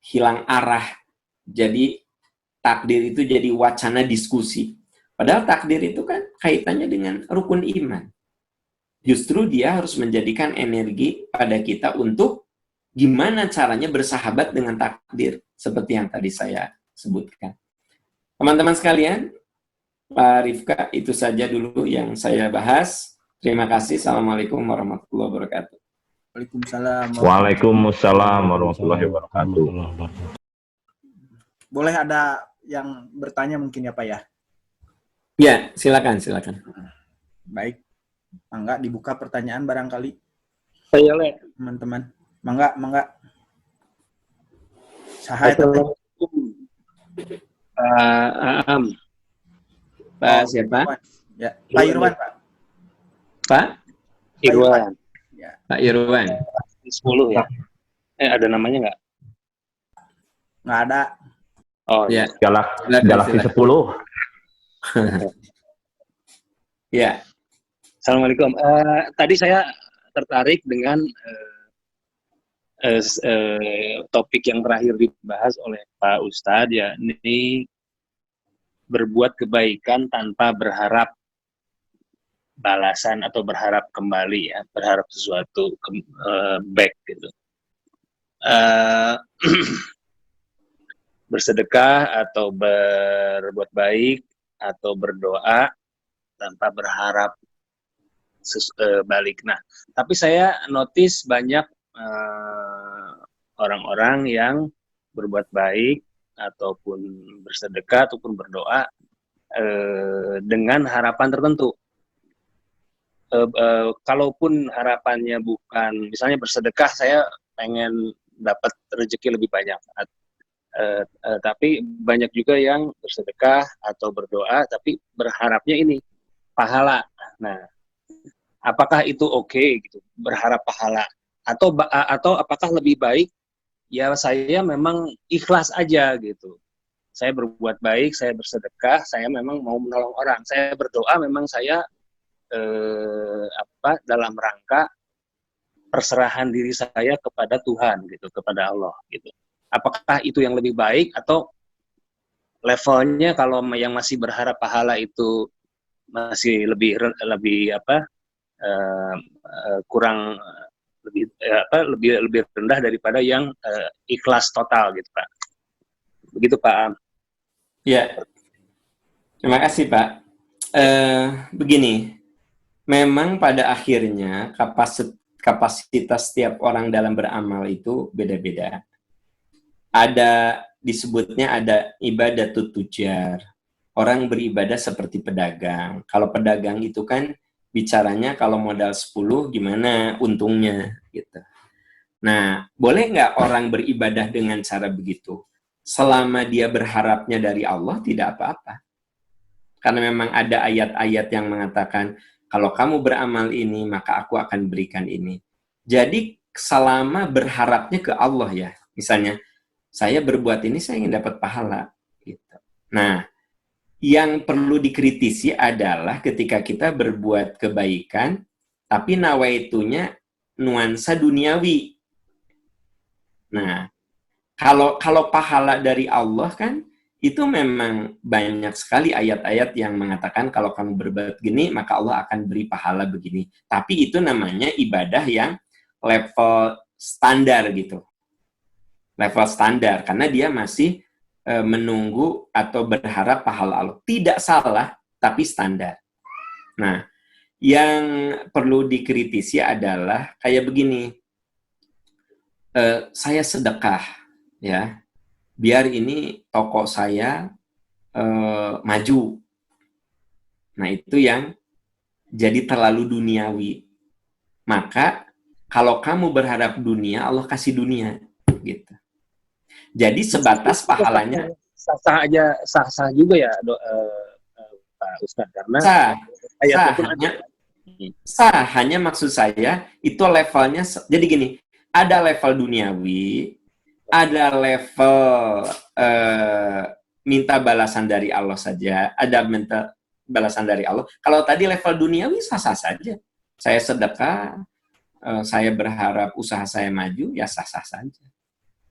[SPEAKER 6] hilang arah. Jadi takdir itu jadi wacana diskusi. Padahal takdir itu kan kaitannya dengan rukun iman. Justru dia harus menjadikan energi pada kita untuk gimana caranya bersahabat dengan takdir. Seperti yang tadi saya sebutkan. Teman-teman sekalian, Pak Rifka, itu saja dulu yang saya bahas. Terima kasih. Assalamualaikum warahmatullahi wabarakatuh.
[SPEAKER 5] Waalaikumsalam.
[SPEAKER 2] Waalaikumsalam warahmatullahi wabarakatuh.
[SPEAKER 5] Boleh ada yang bertanya mungkin ya Pak ya?
[SPEAKER 6] Ya, silakan.
[SPEAKER 5] Baik. Mangga dibuka pertanyaan barangkali.
[SPEAKER 3] Saya lihat.
[SPEAKER 5] Teman-teman. Mangga. Sahai tadi.
[SPEAKER 3] Aam.
[SPEAKER 6] Pak siapa?
[SPEAKER 5] Ya, Pak Irwan, Pak.
[SPEAKER 6] Pak
[SPEAKER 3] Irwan.
[SPEAKER 5] Ya.
[SPEAKER 6] Pak Irwan.
[SPEAKER 3] 10 ya. Ada namanya nggak?
[SPEAKER 5] Nggak ada.
[SPEAKER 3] Oh
[SPEAKER 6] Ya.
[SPEAKER 2] Galaksi 10.
[SPEAKER 6] Ya.
[SPEAKER 3] Assalamualaikum. Tadi saya tertarik dengan topik yang terakhir dibahas oleh Pak Ustadz, ya, ini berbuat kebaikan tanpa berharap balasan atau berharap kembali, ya, berharap sesuatu back gitu. Bersedekah atau berbuat baik atau berdoa tanpa berharap balik. Nah, tapi saya notice banyak orang-orang yang berbuat baik ataupun bersedekah ataupun berdoa dengan harapan tertentu. Kalaupun harapannya bukan, misalnya bersedekah, saya pengen dapat rezeki lebih banyak. Tapi banyak juga yang bersedekah atau berdoa tapi berharapnya ini pahala. Nah, apakah itu oke gitu, berharap pahala, atau apakah lebih baik ya saya memang ikhlas aja gitu. Saya berbuat baik, saya bersedekah, saya memang mau menolong orang. Saya berdoa memang saya dalam rangka perserahan diri saya kepada Tuhan gitu, kepada Allah gitu. Apakah itu yang lebih baik, atau levelnya kalau yang masih berharap pahala itu masih kurang lebih rendah daripada yang ikhlas total gitu, Pak. Begitu, Pak.
[SPEAKER 6] Ya. Terima kasih, Pak. Begini, memang pada akhirnya kapasitas setiap orang dalam beramal itu beda-beda. Disebutnya ada ibadatut tujar. Orang beribadah seperti pedagang. Kalau pedagang itu kan bicaranya kalau modal 10 gimana untungnya gitu. Nah, boleh nggak orang beribadah dengan cara begitu? Selama dia berharapnya dari Allah, tidak apa-apa. Karena memang ada ayat-ayat yang mengatakan, kalau kamu beramal ini, maka aku akan berikan ini. Jadi, selama berharapnya ke Allah ya. Misalnya, saya berbuat ini, saya ingin dapat pahala. Gitu. Nah, yang perlu dikritisi adalah ketika kita berbuat kebaikan, tapi nawaitunya nuansa duniawi. Nah, kalau pahala dari Allah kan, itu memang banyak sekali ayat-ayat yang mengatakan kalau kamu berbuat gini, maka Allah akan beri pahala begini. Tapi itu namanya ibadah yang level standar gitu. Level standar, karena dia masih menunggu atau berharap pahala Allah. Tidak salah, tapi standar. Nah, yang perlu dikritisi adalah kayak begini. Saya sedekah, ya, biar ini toko saya maju. Nah, itu yang jadi terlalu duniawi. Maka, kalau kamu berharap dunia, Allah kasih dunia. Gitu. Jadi sebatas pahalanya
[SPEAKER 3] sah-sah juga ya, Pak Ustadz, karena
[SPEAKER 6] hanya maksud saya itu levelnya. Jadi gini, ada level duniawi, ada level minta balasan dari Allah saja, ada minta balasan dari Allah. Kalau tadi level duniawi sah-sah saja. Saya sedekah, saya berharap usaha saya maju, ya sah-sah saja.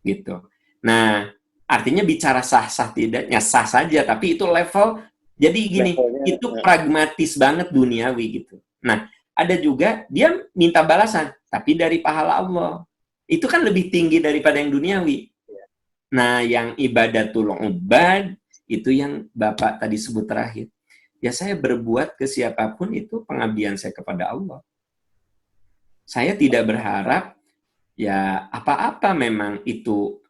[SPEAKER 6] Gitu. Nah, Artinya bicara sah-sah tidaknya, sah saja, tapi itu level, jadi gini,
[SPEAKER 3] Levelnya,
[SPEAKER 6] itu pragmatis banget duniawi gitu. Nah, ada juga dia minta balasan, tapi dari pahala Allah. Itu kan lebih tinggi daripada yang duniawi. Nah, yang ibadatul ubad, itu yang Bapak tadi sebut terakhir. Ya saya berbuat ke siapapun itu pengabdian saya kepada Allah. Saya tidak berharap ya apa-apa memang itu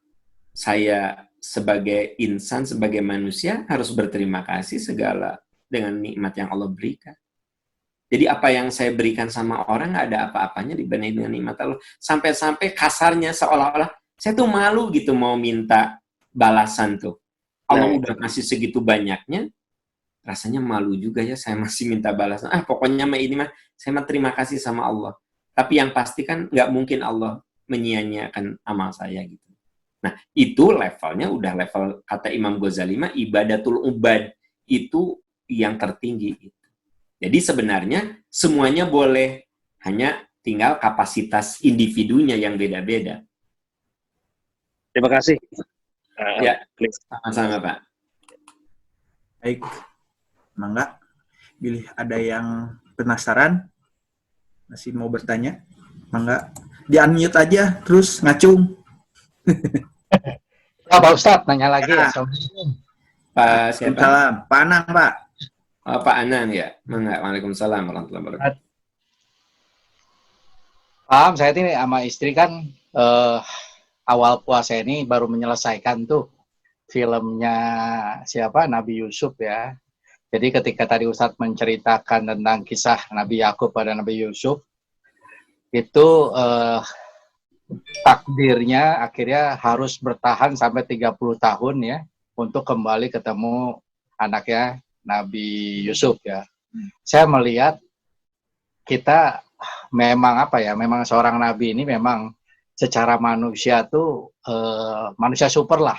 [SPEAKER 6] saya sebagai insan, sebagai manusia harus berterima kasih segala dengan nikmat yang Allah berikan. Jadi apa yang saya berikan sama orang nggak ada apa-apanya dibanding dengan nikmat Allah. Sampai-sampai kasarnya seolah-olah saya tuh malu gitu mau minta balasan tuh. Allah udah kasih segitu banyaknya, rasanya malu juga ya saya masih minta balasan. Pokoknya mah ini mah saya mah terima kasih sama Allah. Tapi yang pasti kan nggak mungkin Allah menyia-nyiakan amal saya gitu. Nah, itu levelnya udah level kata Imam Ghazali mah ibadatul ubad, itu yang tertinggi. Jadi sebenarnya semuanya boleh, hanya tinggal kapasitas individunya yang beda-beda.
[SPEAKER 3] Terima kasih.
[SPEAKER 6] Ya, sama-sama Pak.
[SPEAKER 5] Baik, Mangga. Bilih ada yang penasaran, masih mau bertanya, Mangga. Di-unmute aja, terus ngacung.
[SPEAKER 4] Pak Ustadz, nanya lagi ya.
[SPEAKER 6] Pak siapa?
[SPEAKER 5] Salam. Pak Anang, Pak.
[SPEAKER 6] Pak Anang ya. Waalaikumsalam warahmatullahi wabarakatuh.
[SPEAKER 4] Paham, saya ini sama istri kan awal puasa ini baru menyelesaikan tuh filmnya siapa? Nabi Yusuf ya. Jadi ketika tadi Ustadz menceritakan tentang kisah Nabi Yakub pada Nabi Yusuf, itu takdirnya akhirnya harus bertahan sampai 30 tahun ya untuk kembali ketemu anaknya Nabi Yusuf ya. Saya melihat kita memang memang seorang nabi ini memang secara manusia tuh manusia super lah.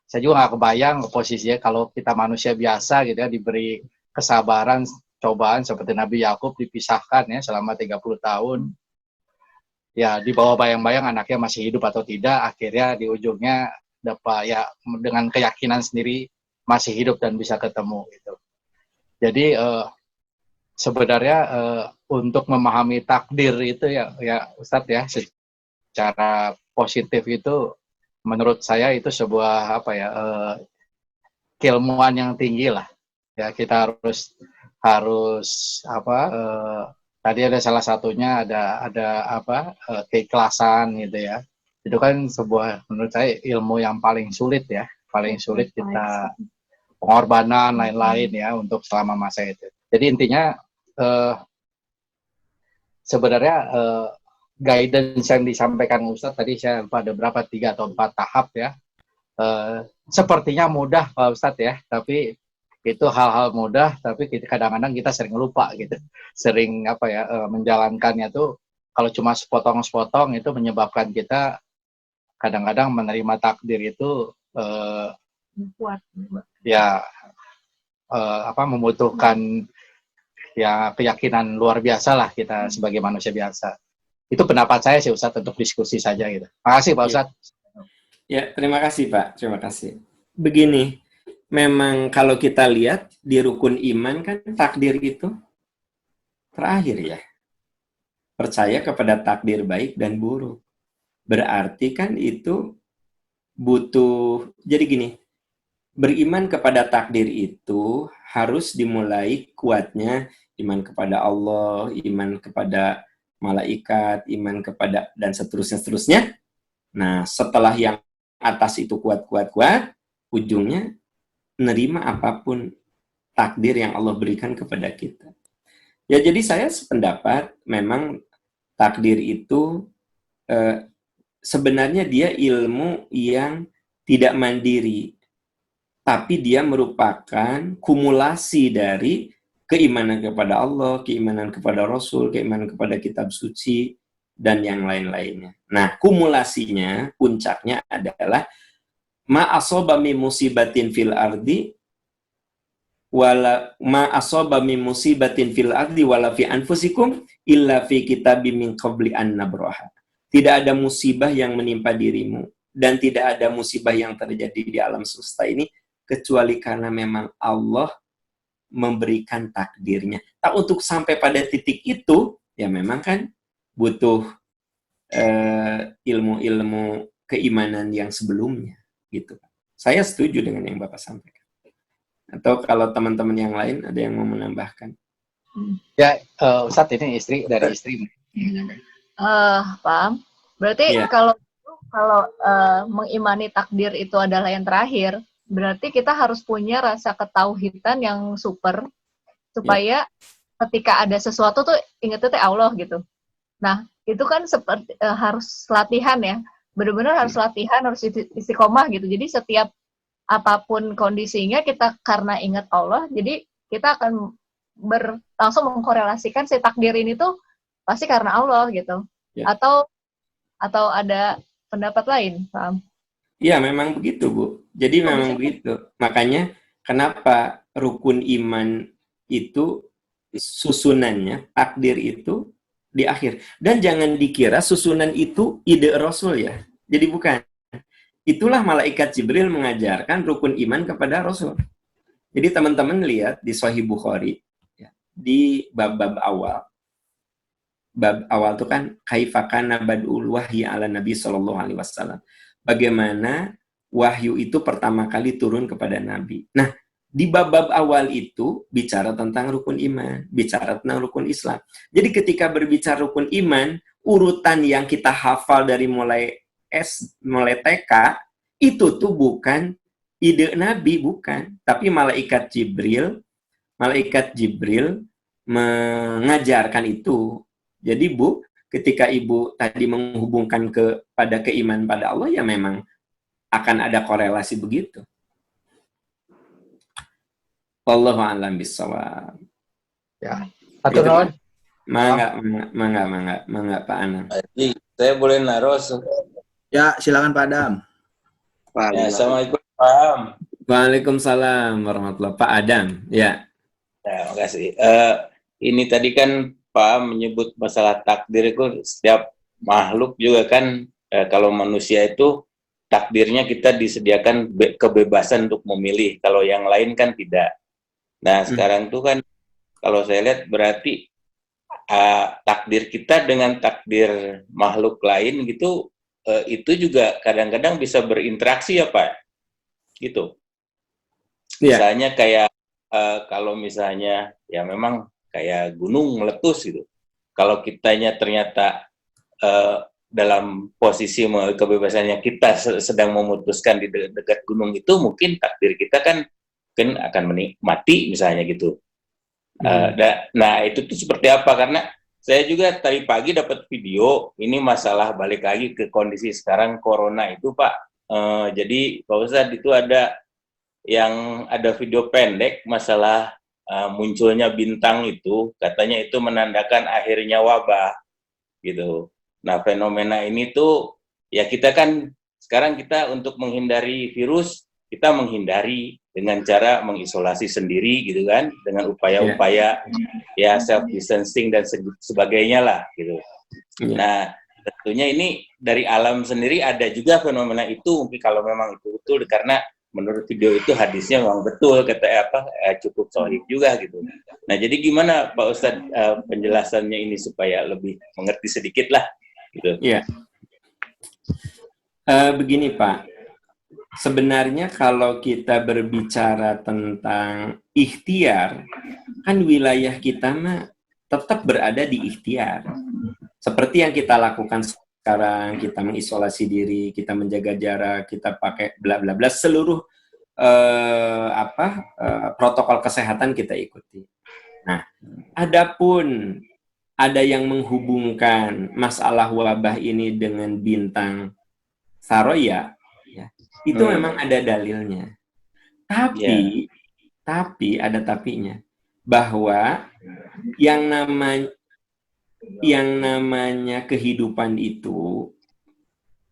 [SPEAKER 4] Saya juga nggak kebayang posisinya kalau kita manusia biasa gitu ya, diberi kesabaran, cobaan seperti Nabi Yakub dipisahkan ya selama 30 tahun. Ya di bawah bayang-bayang anaknya masih hidup atau tidak, akhirnya di ujungnya dapat ya dengan keyakinan sendiri masih hidup dan bisa ketemu gitu. Jadi sebenarnya untuk memahami takdir itu ya Ustadz ya secara positif itu menurut saya itu sebuah keilmuan yang tinggi lah. Ya kita harus tadi ada salah satunya ada keikhlasan gitu ya. Itu kan sebuah menurut saya ilmu yang paling sulit ya, paling sulit kita pengorbanan lain-lain ya untuk selama masa itu. Jadi intinya sebenarnya guidance yang disampaikan Ustadz tadi saya lupa ada berapa 3 atau 4 tahap ya. Sepertinya mudah Pak Ustadz ya, tapi itu hal-hal mudah, tapi kadang-kadang kita sering lupa gitu, sering menjalankannya tuh kalau cuma sepotong-sepotong itu menyebabkan kita kadang-kadang menerima takdir itu membutuhkan ya keyakinan luar biasa lah kita sebagai manusia biasa. Itu pendapat saya sih Ustadz untuk diskusi saja gitu. Makasih Pak Ustadz.
[SPEAKER 6] Ya terima kasih Pak, terima kasih. Begini. Memang kalau kita lihat di rukun iman kan takdir itu terakhir ya. Percaya kepada takdir baik dan buruk. Berarti kan itu butuh, jadi gini, beriman kepada takdir itu harus dimulai kuatnya iman kepada Allah, iman kepada malaikat, iman kepada dan seterusnya. Nah setelah yang atas itu kuat, ujungnya menerima apapun takdir yang Allah berikan kepada kita. Ya jadi saya sependapat memang takdir itu sebenarnya dia ilmu yang tidak mandiri, tapi dia merupakan kumulasi dari keimanan kepada Allah, keimanan kepada Rasul, keimanan kepada kitab suci, dan yang lain-lainnya. Nah kumulasinya, puncaknya adalah ma asoba min musibatin fil ardi wala ma asoba min musibatin fil ardi wala fi anfusikum illa fi kitabim min qabli an nabraha. Tidak ada musibah yang menimpa dirimu dan tidak ada musibah yang terjadi di alam semesta ini kecuali karena memang Allah memberikan takdirnya. Tak untuk sampai pada titik itu, ya memang kan butuh ilmu-ilmu keimanan yang sebelumnya, gitu. Saya setuju dengan yang Bapak sampaikan. Atau kalau teman-teman yang lain ada yang mau menambahkan?
[SPEAKER 4] Ya, Ustadz ini dari istri.
[SPEAKER 7] Paham. Berarti
[SPEAKER 6] Iya.
[SPEAKER 7] kalau mengimani takdir itu adalah yang terakhir, berarti kita harus punya rasa ketauhidan yang super supaya ketika ada sesuatu tuh ingetnya teh Allah gitu. Nah, itu kan seperti harus latihan ya. Benar-benar harus latihan, harus istiqomah gitu. Jadi setiap apapun kondisinya kita karena ingat Allah, jadi kita akan langsung mengkorelasikan si takdir ini tuh pasti karena Allah gitu.
[SPEAKER 6] Ya.
[SPEAKER 7] Atau ada pendapat lain, paham?
[SPEAKER 6] Iya, memang begitu, Bu. Jadi memang begitu. Makanya kenapa rukun iman itu susunannya, takdir itu di akhir. Dan jangan dikira susunan itu ide Rasul ya. Jadi bukan. Itulah malaikat Jibril mengajarkan rukun iman kepada Rasul. Jadi teman-teman lihat di Sahih Bukhari, ya, di bab-bab awal. Bab awal itu kan kaifakana badul wahyi ala Nabi Sallallahu Alaihi Wasallam. Bagaimana wahyu itu pertama kali turun kepada Nabi. Nah, di bab-bab awal itu bicara tentang rukun iman, bicara tentang rukun Islam. Jadi ketika berbicara rukun iman, urutan yang kita hafal dari mulai TK, itu tuh bukan ide Nabi, bukan. Tapi malaikat Jibril mengajarkan itu. Jadi Bu, ketika Ibu tadi menghubungkan kepada keimanan pada Allah, ya memang akan ada korelasi begitu. Wallahu a'lam bishawab.
[SPEAKER 4] Ya. Atur nuhun.
[SPEAKER 6] Mangga Pak Anam.
[SPEAKER 8] Jadi, saya boleh naruh.
[SPEAKER 5] Ya, silakan Pak Adam.
[SPEAKER 8] Ya, Assalamualaikum Pak Am.
[SPEAKER 6] Waalaikumsalam warahmatullahi Pak Adam. Ya.
[SPEAKER 8] Ya, makasih. Ini tadi kan Pak Am menyebut masalah takdir itu setiap makhluk juga kan kalau manusia itu takdirnya kita disediakan kebebasan untuk memilih. Kalau yang lain kan tidak. Nah, sekarang tuh kan kalau saya lihat berarti takdir kita dengan takdir makhluk lain gitu itu juga kadang-kadang bisa berinteraksi ya Pak, gitu. Yeah. Misalnya kayak kalau misalnya ya memang kayak gunung meletus gitu. Kalau kitanya ternyata dalam posisi kebebasannya kita sedang memutuskan di dekat gunung itu, mungkin takdir kita kan akan menikmati misalnya gitu. Nah itu tuh seperti apa? Karena saya juga tadi pagi dapat video, ini masalah balik lagi ke kondisi sekarang corona itu Pak. Jadi Pak Ustadz itu ada video pendek masalah munculnya bintang itu, katanya itu menandakan akhirnya wabah gitu. Nah fenomena ini tuh ya kita kan sekarang kita untuk menghindari virus, kita menghindari dengan cara mengisolasi sendiri gitu kan, dengan upaya-upaya ya self distancing dan sebagainya lah gitu. Nah tentunya ini dari alam sendiri ada juga fenomena itu, mungkin kalau memang itu betul, karena menurut video itu hadisnya memang betul, cukup sahih juga gitu. Nah jadi gimana Pak Ustadz penjelasannya ini supaya lebih mengerti sedikit lah gitu.
[SPEAKER 6] Iya. Begini Pak, sebenarnya kalau kita berbicara tentang ikhtiar, kan wilayah kita mah tetap berada di ikhtiar. Seperti yang kita lakukan sekarang, kita mengisolasi diri, kita menjaga jarak, kita pakai bla bla bla, seluruh protokol kesehatan kita ikuti. Nah, adapun ada yang menghubungkan masalah wabah ini dengan bintang Saroya, ya, itu memang ada dalilnya. Tapi ada tapinya, bahwa yang namanya kehidupan itu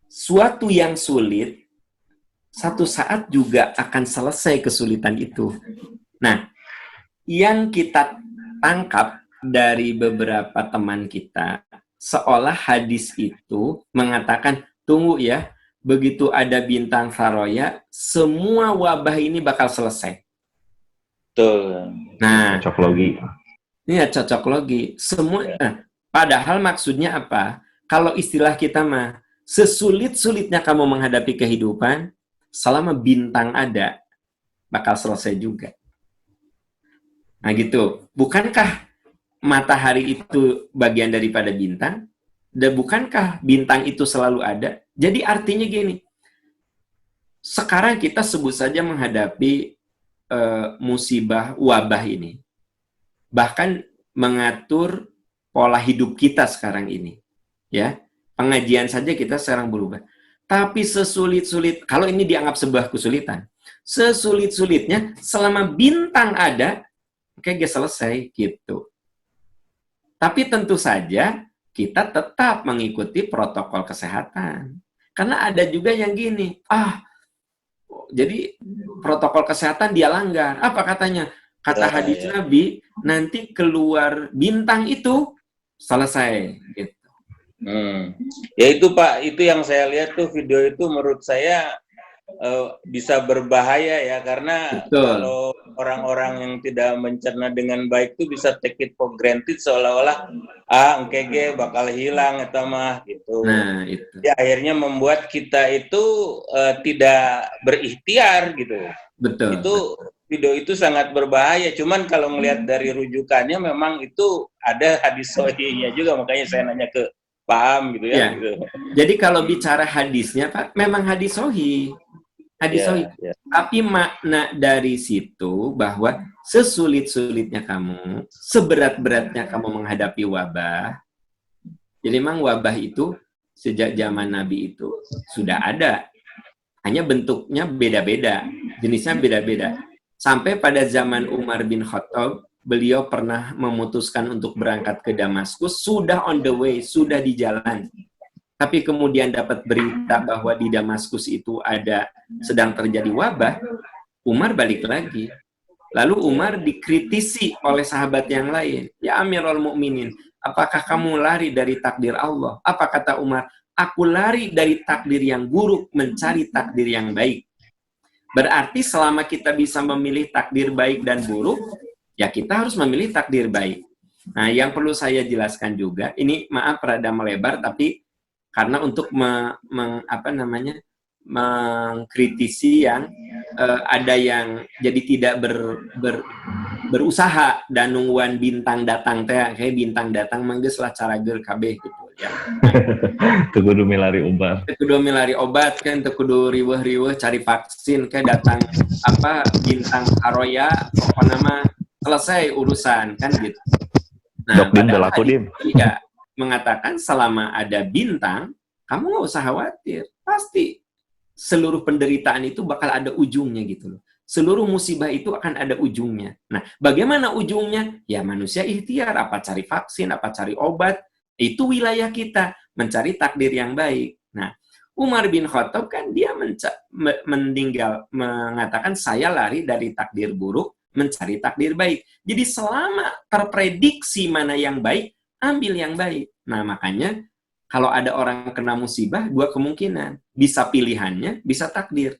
[SPEAKER 6] suatu yang sulit, satu saat juga akan selesai kesulitan itu. Nah, yang kita tangkap dari beberapa teman kita, seolah hadis itu mengatakan, tunggu ya, begitu ada bintang Saroya, semua wabah ini bakal selesai.
[SPEAKER 8] Betul.
[SPEAKER 6] Nah,
[SPEAKER 2] Cocok logi.
[SPEAKER 6] ini ya cocok logi. Semua, nah, padahal maksudnya apa? Kalau istilah kita mah, sesulit-sulitnya kamu menghadapi kehidupan, selama bintang ada, bakal selesai juga. Nah gitu. Bukankah matahari itu bagian daripada bintang? Dan bukankah bintang itu selalu ada? Jadi artinya gini, sekarang kita sebut saja menghadapi musibah wabah ini. Bahkan mengatur pola hidup kita sekarang ini. Ya, pengajian saja kita sekarang berubah. Tapi sesulit-sulit, kalau ini dianggap sebuah kesulitan, sesulit-sulitnya selama bintang ada, kayak selesai gitu. Tapi tentu saja kita tetap mengikuti protokol kesehatan. Karena ada juga yang gini, jadi protokol kesehatan dia langgar. Apa katanya? Kata hadis Nabi, nanti keluar bintang itu selesai. Gitu.
[SPEAKER 8] Ya itu Pak, itu yang saya lihat tuh video itu menurut saya bisa berbahaya ya, karena
[SPEAKER 6] Betul.
[SPEAKER 8] kalau orang-orang yang tidak mencerna dengan baik itu bisa take it for granted, seolah-olah engkege bakal hilang atau mah gitu.
[SPEAKER 6] Nah, itu.
[SPEAKER 8] Ya, akhirnya membuat kita itu tidak berikhtiar gitu.
[SPEAKER 6] Betul.
[SPEAKER 8] Itu video itu sangat berbahaya. Cuman kalau melihat dari rujukannya memang itu ada hadis sahihnya juga, makanya saya nanya ke Pak Am gitu ya. Gitu.
[SPEAKER 6] Jadi kalau bicara hadisnya Pak, memang hadis sahih. Hadis sahih. Tapi makna dari situ bahwa sesulit-sulitnya kamu, seberat-beratnya kamu menghadapi wabah. Jadi memang wabah itu sejak zaman Nabi itu sudah ada. Hanya bentuknya beda-beda, jenisnya beda-beda. Sampai pada zaman Umar bin Khattab, beliau pernah memutuskan untuk berangkat ke Damaskus, sudah on the way, sudah di jalan. Tapi kemudian dapat berita bahwa di Damaskus itu sedang terjadi wabah, Umar balik lagi. Lalu Umar dikritisi oleh sahabat yang lain. Ya Amirul Mukminin, apakah kamu lari dari takdir Allah? Apa kata Umar? Aku lari dari takdir yang buruk, mencari takdir yang baik. Berarti selama kita bisa memilih takdir baik dan buruk, ya kita harus memilih takdir baik. Nah, yang perlu saya jelaskan juga, ini maaf rada melebar, tapi karena untuk mengkritisi yang ada yang jadi tidak berusaha dan nungguan bintang datang teh, kayak bintang datang manggeus lah cara geur kabeh gitu ya.
[SPEAKER 2] Teu kudu milari obat.
[SPEAKER 6] Teu kudu milari obat kan, teu kudu riweuh-riweuh cari vaksin kayak datang bintang Saroya pokokna mah selesai urusan kan gitu. Nah,
[SPEAKER 2] Dok Dim berlaku Dim.
[SPEAKER 6] Iya, mengatakan selama ada bintang, kamu nggak usah khawatir. Pasti seluruh penderitaan itu bakal ada ujungnya gitu loh. Seluruh musibah itu akan ada ujungnya. Nah, bagaimana ujungnya? Ya manusia ikhtiar, apa cari vaksin, apa cari obat. Itu wilayah kita, mencari takdir yang baik. Nah, Umar bin Khattab kan dia mengatakan saya lari dari takdir buruk, mencari takdir baik. Jadi selama terprediksi mana yang baik, ambil yang baik. Nah, makanya kalau ada orang kena musibah, dua kemungkinan. Bisa pilihannya, bisa takdir.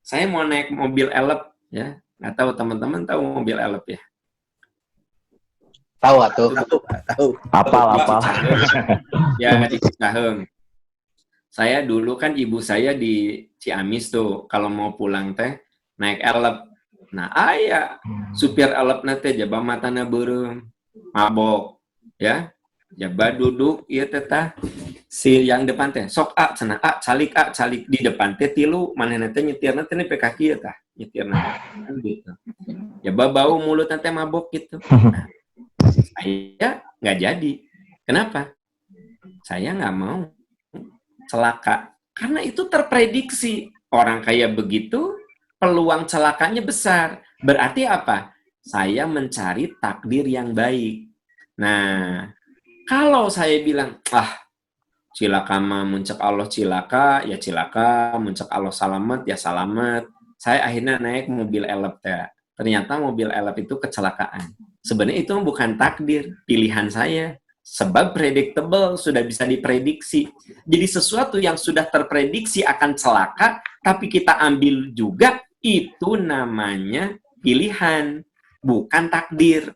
[SPEAKER 6] Saya mau naik mobil elep, ya. Nggak tahu teman-teman tahu mobil elep ya?
[SPEAKER 4] Tahu atuh.
[SPEAKER 5] Tahu.
[SPEAKER 2] Apal.
[SPEAKER 6] Ya, di Cicaheum. Saya dulu kan ibu saya di Ciamis tuh, kalau mau pulang teh, naik elep. Nah, supir elep nate jaba matana beureum, mabok, ya. Jaba duduk, iya tetah. Si yang depan teh, sok cenah calik di depan teh tilu, manehna teh nyetirna teh nepi ka kieu tah, nyetirna. Kan gitu. Jaba bau mulut teh mabok gitu. Nah, saya nggak jadi. Kenapa? Saya nggak mau celaka. Karena itu terprediksi. Orang kayak begitu, peluang celakanya besar. Berarti apa? Saya mencari takdir yang baik. Nah, kalau saya bilang, cilaka mah muncak Allah cilaka, ya cilaka, muncak Allah salamet, ya salamet. Saya akhirnya naik mobil elep teh. Ternyata mobil elep itu kecelakaan. Sebenarnya itu bukan takdir, pilihan saya. Sebab predictable, sudah bisa diprediksi. Jadi sesuatu yang sudah terprediksi akan celaka, tapi kita ambil juga, itu namanya pilihan, bukan takdir.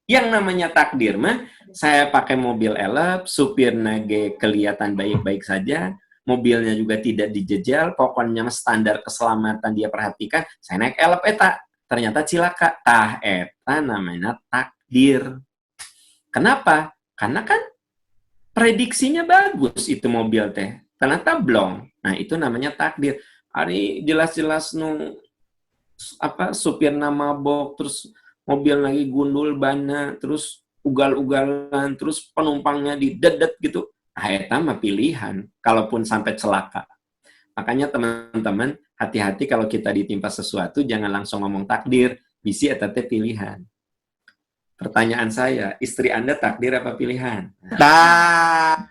[SPEAKER 6] Yang namanya takdir mah, saya pakai mobil elep, supir nage kelihatan baik-baik saja, mobilnya juga tidak dijejal, pokoknya standar keselamatan dia perhatikan, saya naik elep eta, ternyata cilaka. Tah eta namanya takdir. Kenapa? Karena kan prediksinya bagus itu mobil teh. Ternyata blong. Nah, itu namanya takdir. Hari jelas-jelas supir mabok, terus mobil lagi gundul bana, terus ugal-ugalan, terus penumpangnya didedet gitu. Ah, eta mah pilihan, kalaupun sampai celaka. Makanya teman-teman, hati-hati kalau kita ditimpa sesuatu, jangan langsung ngomong takdir, bisi eta teh pilihan. Pertanyaan saya, istri Anda takdir apa pilihan?
[SPEAKER 2] Nah,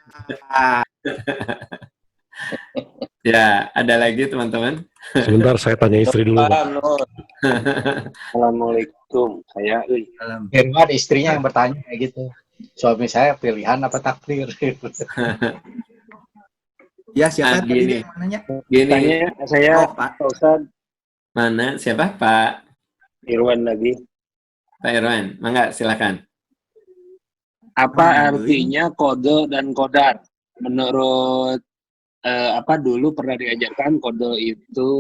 [SPEAKER 6] Ya, ada lagi teman-teman?
[SPEAKER 1] Sebentar saya tanya istri dulu, Pak.
[SPEAKER 3] Assalamualaikum. Saya
[SPEAKER 4] Firman istrinya yang bertanya kayak gitu. Suami saya pilihan apa takdir?
[SPEAKER 5] Ya, siapa tadi
[SPEAKER 6] gini.
[SPEAKER 5] yang nanya?
[SPEAKER 6] Gini,
[SPEAKER 3] tanya saya
[SPEAKER 5] Oh, Pak.
[SPEAKER 3] Pak Ustadz
[SPEAKER 6] mana? Siapa? Pak
[SPEAKER 3] Irwan lagi.
[SPEAKER 6] Pak Irwan, mangga silakan.
[SPEAKER 3] Apa artinya kode dan kodar? Menurut dulu pernah diajarkan kode itu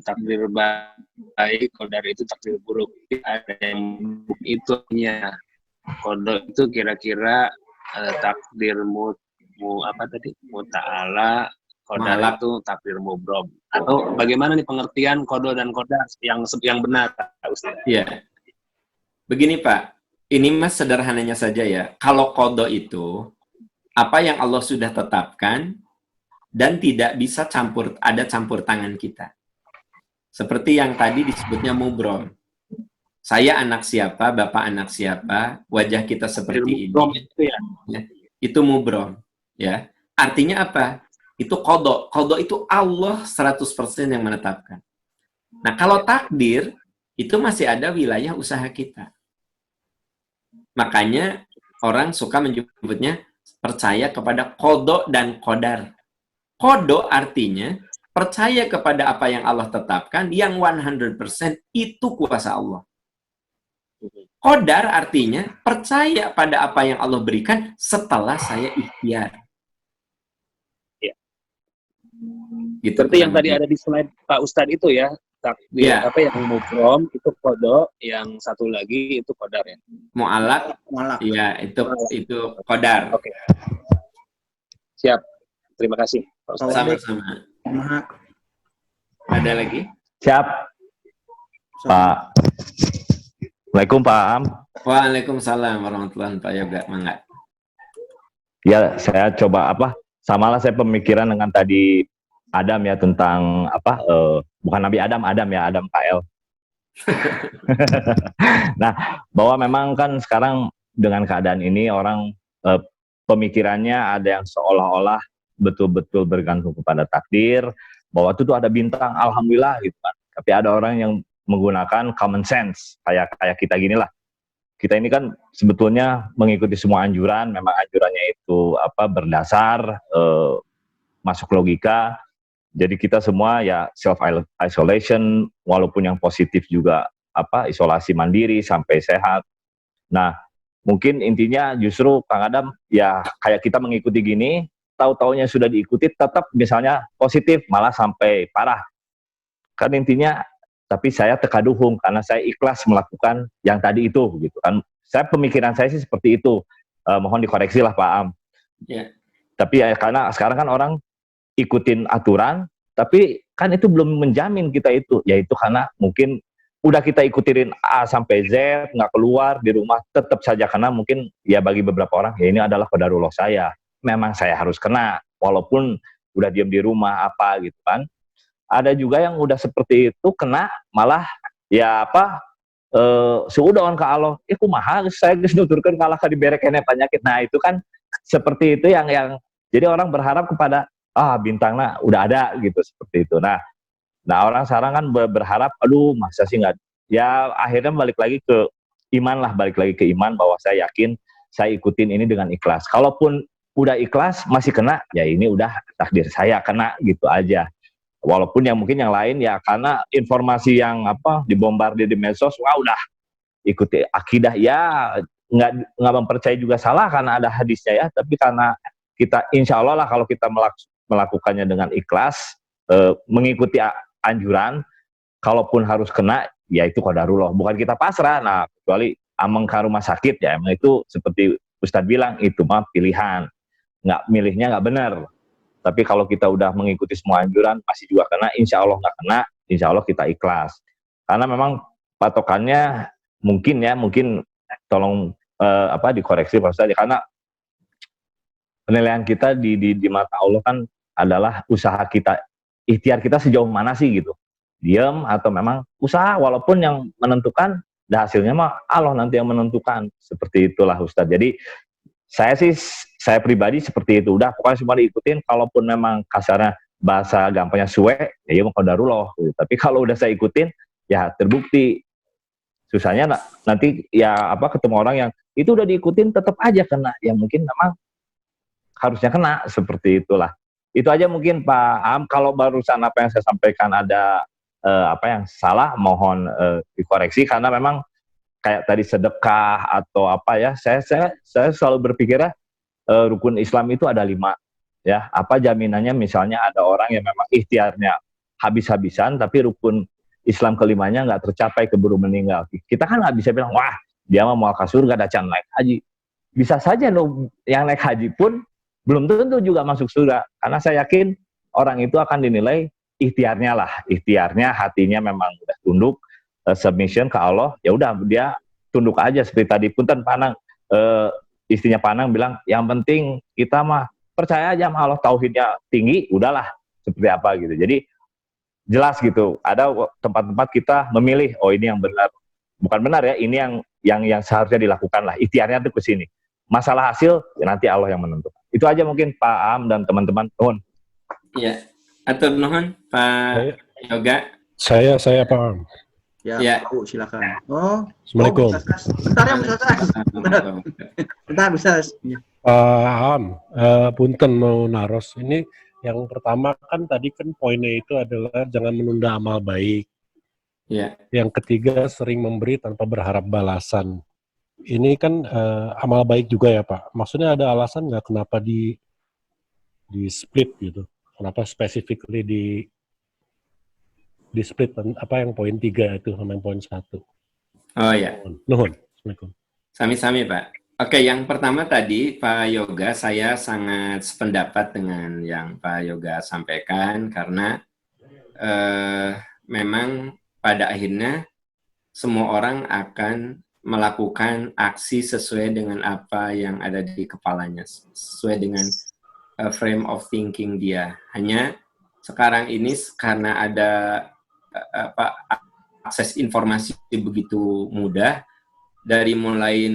[SPEAKER 3] takdir baik, kodar itu takdir buruk. Ada yang itunya. Kode itu kira-kira takdir muta'ala, kodar
[SPEAKER 6] Mu'alaq.
[SPEAKER 3] itu takdir mubrom. Atau bagaimana nih pengertian kode dan kodar yang benar, Pak Ustaz?
[SPEAKER 6] Iya. Begini Pak, ini mas sederhananya saja ya. Kalau kodo itu, apa yang Allah sudah tetapkan, dan tidak bisa ada campur tangan kita. Seperti yang tadi disebutnya mubrom. Saya anak siapa, bapak anak siapa, wajah kita seperti
[SPEAKER 3] Mubrom
[SPEAKER 6] ini.
[SPEAKER 3] itu ya.
[SPEAKER 6] Itu mubrom. Ya. Artinya apa? Itu kodo. Kodo itu Allah 100% yang menetapkan. Nah, kalau takdir, itu masih ada wilayah usaha kita. Makanya orang suka menyebutnya percaya kepada kodo dan kodar. Kodo artinya percaya kepada apa yang Allah tetapkan, yang 100% itu kuasa Allah. Kodar artinya percaya pada apa yang Allah berikan setelah saya ikhtiar.
[SPEAKER 3] Ya.
[SPEAKER 6] Gitu.
[SPEAKER 3] Seperti yang tadi ada di slide Pak Ustadz itu ya. Takdir
[SPEAKER 6] Ya.
[SPEAKER 3] apa yang mubrom itu kodo, yang satu lagi itu kodar ya.
[SPEAKER 6] Mu'alaq,
[SPEAKER 5] Mu'alaq.
[SPEAKER 6] ya itu kodar.
[SPEAKER 3] Oke. Siap. Terima kasih Pak Ustadz.
[SPEAKER 6] Sama-sama.
[SPEAKER 5] Maha.
[SPEAKER 6] Ada lagi?
[SPEAKER 2] siap, Pak. Assalamualaikum, Pak Am.
[SPEAKER 6] Waalaikumsalam warahmatullahi wabarakatuh. Pak Yoga, mangga.
[SPEAKER 2] Ya, saya coba samalah saya pemikiran dengan tadi Adam ya, tentang bukan Nabi Adam ya, Adam KL. Nah, bahwa memang kan sekarang dengan keadaan ini orang pemikirannya ada yang seolah-olah betul-betul bergantung kepada takdir, bahwa itu tuh ada bintang, alhamdulillah gitu kan. Tapi ada orang yang menggunakan common sense, kayak kita gini lah. Kita ini kan sebetulnya mengikuti semua anjuran, memang anjurannya itu berdasar masuk logika. Jadi kita semua ya self isolation, walaupun yang positif juga isolasi mandiri sampai sehat. Nah, mungkin intinya justru Kang Adam ya kayak kita mengikuti gini, tahu-taunya sudah diikuti tetap misalnya positif malah sampai parah. Kan intinya tapi saya tekaduhung karena saya ikhlas melakukan yang tadi itu gitu kan. Pemikiran saya sih seperti itu. Mohon dikoreksi lah Pak Am.
[SPEAKER 6] Ya.
[SPEAKER 2] Tapi ya karena sekarang kan orang ikutin aturan, tapi kan itu belum menjamin kita itu, yaitu karena mungkin udah kita ikutin A sampai Z, nggak keluar di rumah, tetap saja karena mungkin ya bagi beberapa orang, ya ini adalah qadarullah saya, memang saya harus kena, walaupun udah diam di rumah gitu kan. Ada juga yang udah seperti itu kena, malah ya seudon ke Allah, kumaha saya geus nuturkeun kalah ka diberek kene penyakit. Nah, itu kan seperti itu yang jadi orang berharap kepada bintangnya udah ada gitu, seperti itu. Nah orang sekarang kan berharap, aduh masa sih nggak, ya akhirnya balik lagi ke iman bahwa saya yakin saya ikutin ini dengan ikhlas. Kalaupun udah ikhlas masih kena, ya ini udah takdir saya kena gitu aja. Walaupun yang mungkin yang lain ya karena informasi yang dibombardir di medsos, wah udah ikuti akidah ya nggak mempercayai juga salah karena ada hadisnya ya. Tapi karena kita insya Allah lah kalau kita melakukannya dengan ikhlas, mengikuti anjuran, kalaupun harus kena ya itu qadarullah, bukan kita pasrah. Nah kecuali ameng ke rumah sakit ya emang itu seperti Ustadz bilang itu mah pilihan, nggak milihnya nggak benar. Tapi kalau kita udah mengikuti semua anjuran masih juga kena, insya Allah nggak kena, insya Allah kita ikhlas. Karena memang patokannya mungkin tolong dikoreksi Pak Ustadz, karena penilaian kita di mata Allah kan adalah usaha kita, ikhtiar kita sejauh mana sih gitu, diam atau memang usaha, walaupun yang menentukan dan hasilnya mah Allah nanti yang menentukan. Seperti itulah Ustadz. Jadi saya pribadi seperti itu, udah pokoknya semua diikutin, kalaupun memang kasarnya bahasa gampangnya suwe ya mau qadarullah gitu. Tapi kalau udah saya ikutin ya terbukti susahnya nanti ya ketemu orang yang itu udah diikutin tetap aja kena, yang mungkin memang harusnya kena. Seperti itulah. Itu aja mungkin Pak Am. Kalau barusan apa yang saya sampaikan ada yang salah, mohon dikoreksi, karena memang kayak tadi sedekah atau saya selalu berpikirnya rukun Islam itu ada 5 ya. Apa jaminannya misalnya ada orang yang memang ikhtiarnya habis-habisan tapi rukun Islam kelimanya nggak tercapai, keburu meninggal. Kita kan nggak bisa bilang wah dia mau ke surga dacan naik haji. Bisa saja loh yang naik haji pun belum tentu juga masuk surga, karena saya yakin orang itu akan dinilai ikhtiarnya hatinya memang udah tunduk, submission ke Allah, ya udah dia tunduk aja. Seperti tadi Punten Panang, istrinya Panang bilang yang penting kita mah percaya aja sama Allah, tauhidnya tinggi, udahlah seperti apa gitu. Jadi jelas gitu, ada tempat-tempat kita memilih, oh ini yang benar, bukan benar ya, ini yang seharusnya dilakukan lah, ikhtiarnya tuh ke sini. Masalah hasil ya nanti Allah yang menentukan. Itu aja mungkin Pak Am dan teman-teman. Nuhun.
[SPEAKER 6] Ya, atur nuhun Pak Yoga.
[SPEAKER 1] Saya paham.
[SPEAKER 6] Ya.
[SPEAKER 9] Pak, silakan. Oh,
[SPEAKER 1] Assalamualaikum.
[SPEAKER 9] Bentar ya, Ustaz. Bentar, Ustaz.
[SPEAKER 1] Paham. Punten mau naros. Ini yang pertama kan tadi kan poinnya itu adalah jangan menunda amal baik.
[SPEAKER 6] Ya.
[SPEAKER 1] Yang ketiga sering memberi tanpa berharap balasan. Ini kan amal baik juga ya Pak. Maksudnya ada alasan nggak kenapa di split gitu? Kenapa specifically di split apa yang poin 3 itu sama yang poin 1?
[SPEAKER 6] Oh ya.
[SPEAKER 1] Nuhun. Assalamualaikum.
[SPEAKER 6] Sami-sami Pak. Oke, yang pertama tadi Pak Yoga, saya sangat sependapat dengan yang Pak Yoga sampaikan, karena memang pada akhirnya semua orang akan melakukan aksi sesuai dengan apa yang ada di kepalanya, sesuai dengan frame of thinking dia. Hanya sekarang ini karena ada akses informasi begitu mudah, dari mulai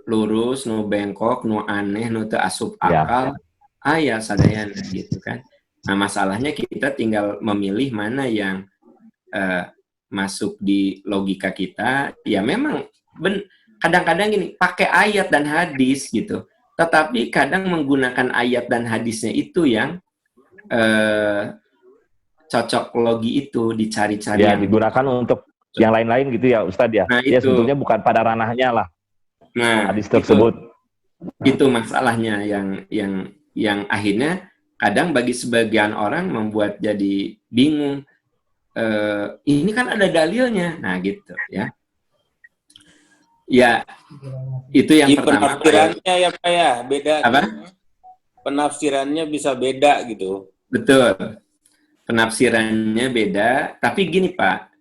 [SPEAKER 6] lurus, bengkok, aneh, teu asup akal, ya sadayan gitu kan. Nah masalahnya kita tinggal memilih mana yang masuk di logika kita. Ya memang kadang-kadang gini, pakai ayat dan hadis gitu, tetapi kadang menggunakan ayat dan hadisnya itu yang cocok logi itu dicari-cari.
[SPEAKER 2] Ya digunakan untuk yang lain-lain gitu ya Ustadz ya.
[SPEAKER 6] Nah,
[SPEAKER 2] ya sebetulnya bukan pada ranahnya lah.
[SPEAKER 6] Nah,
[SPEAKER 2] hadis tersebut.
[SPEAKER 6] Itu masalahnya yang akhirnya kadang bagi sebagian orang membuat jadi bingung. Ini kan ada dalilnya, nah gitu ya. Ya, itu yang pertama.
[SPEAKER 8] Penafsirannya ya Pak ya, beda.
[SPEAKER 6] Apa?
[SPEAKER 8] Penafsirannya bisa beda gitu.
[SPEAKER 6] Betul. Penafsirannya beda, tapi gini Pak,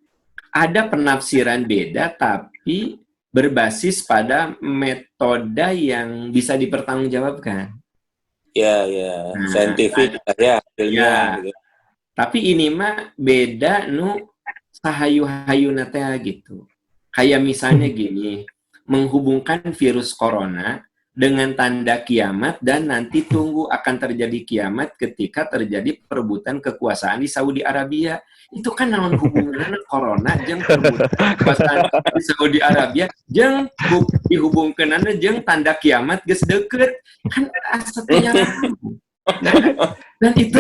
[SPEAKER 6] ada penafsiran beda tapi berbasis pada metode yang bisa dipertanggungjawabkan.
[SPEAKER 8] Ya, saintifik ya, hasilnya gitu.
[SPEAKER 6] Tapi ini mah beda sahayu-hayuna teh gitu. Kayak misalnya gini, menghubungkan virus corona dengan tanda kiamat, dan nanti tunggu akan terjadi kiamat ketika terjadi perebutan kekuasaan di Saudi Arabia. Itu kan naon hubungan corona jeung perebutan kekuasaan di Saudi Arabia jeung dihubungkeun jeung tanda kiamat geus deukeut. Kan asatnya dan itu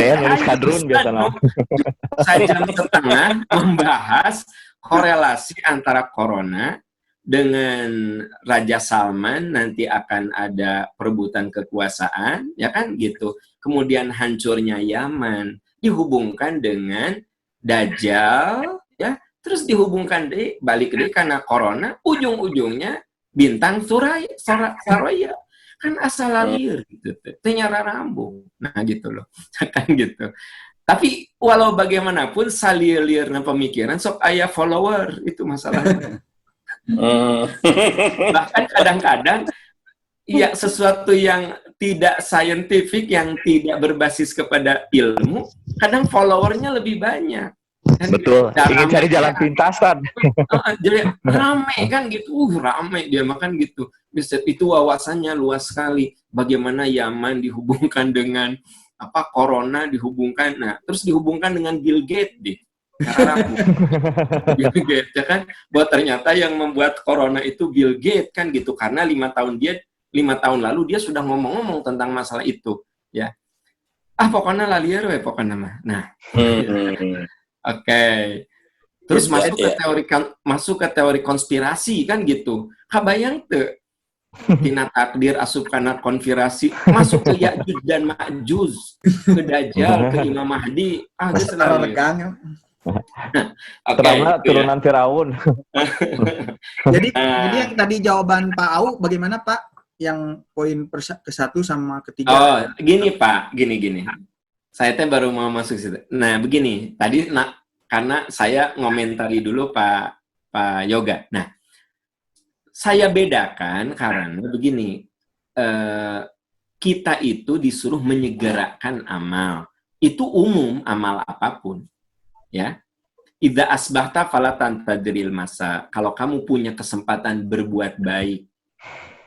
[SPEAKER 6] saya jam setengah membahas korelasi antara corona dengan Raja Salman, nanti akan ada perebutan kekuasaan, ya kan gitu. Kemudian hancurnya Yaman dihubungkan dengan Dajjal, ya, terus dihubungkan balik deh karena corona, ujung-ujungnya bintang Suraya. Kan asal lalir gitu, ternyata rambung. Nah gitu loh, kan gitu. Tapi walau bagaimanapun salilirna pemikiran sok aya follower, itu masalahnya. Bahkan kadang-kadang ya sesuatu yang tidak scientific, yang tidak berbasis kepada ilmu, kadang followernya lebih banyak. Kan
[SPEAKER 2] Betul,
[SPEAKER 6] gitu.
[SPEAKER 2] ingin cari jalan pintasan.
[SPEAKER 6] Jadi rame kan gitu, rame dia makan gitu. Itu wawasannya luas sekali. Bagaimana Yaman dihubungkan dengan apa corona dihubungkan, nah terus dihubungkan dengan Bill Gates deh. Bill Gates ya kan, bahwa ternyata yang membuat corona itu Bill Gates kan gitu, karena 5 tahun lalu dia sudah ngomong-ngomong tentang masalah itu, ya. Pokoknya lalier we pokoknya mah. Nah. Oke. Terus masuk ke teori konspirasi kan gitu. Kabayang teu tina takdir asup kana konspirasi, masuk ke Ya'juj dan Ma'juj, ke Dajjal, ke Imam Mahdi, geus
[SPEAKER 5] regang.
[SPEAKER 2] Terutama turunan Firaun.
[SPEAKER 5] Jadi yang tadi jawaban Pak Au bagaimana Pak? Yang poin ke-1 sama ke-3.
[SPEAKER 6] Oh, gini Pak, gini. Saya teh baru mau masuk situ. Nah, begini, tadi karena saya ngomentari dulu Pak Yoga. Nah, saya bedakan karena begini, kita itu disuruh menyegerakan amal. Itu umum, amal apapun. Ya, idza asbahta fala tantadril masa. Kalau kamu punya kesempatan berbuat baik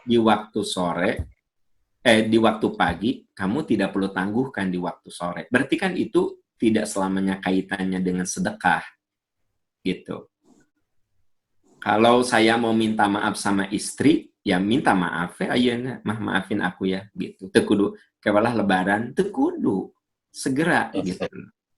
[SPEAKER 6] di waktu sore, di waktu pagi, kamu tidak perlu tangguhkan di waktu sore. Berarti kan itu tidak selamanya kaitannya dengan sedekah, gitu. Kalau saya mau minta maaf sama istri, ya minta maaf ya, ayeuna mah maafin aku ya, gitu. Teu kudu kewalah lebaran, teu kudu segera gitu.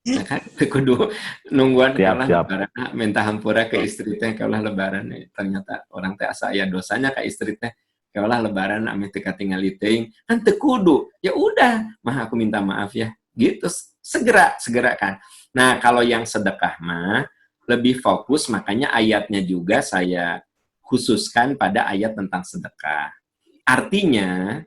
[SPEAKER 6] Nah, kan teu kudu nungguan kewalah lebaran, minta hampura ke istri teh kewalah lebaran. Ternyata orang teh asa aya dosanya ka istri teh kewalah lebaran ame teu katingali teuing. Kan teu kudu. Ya udah, mah aku minta maaf ya. Gitu, segera kan. Nah, kalau yang sedekah mah lebih fokus, makanya ayatnya juga saya khususkan pada ayat tentang sedekah. Artinya,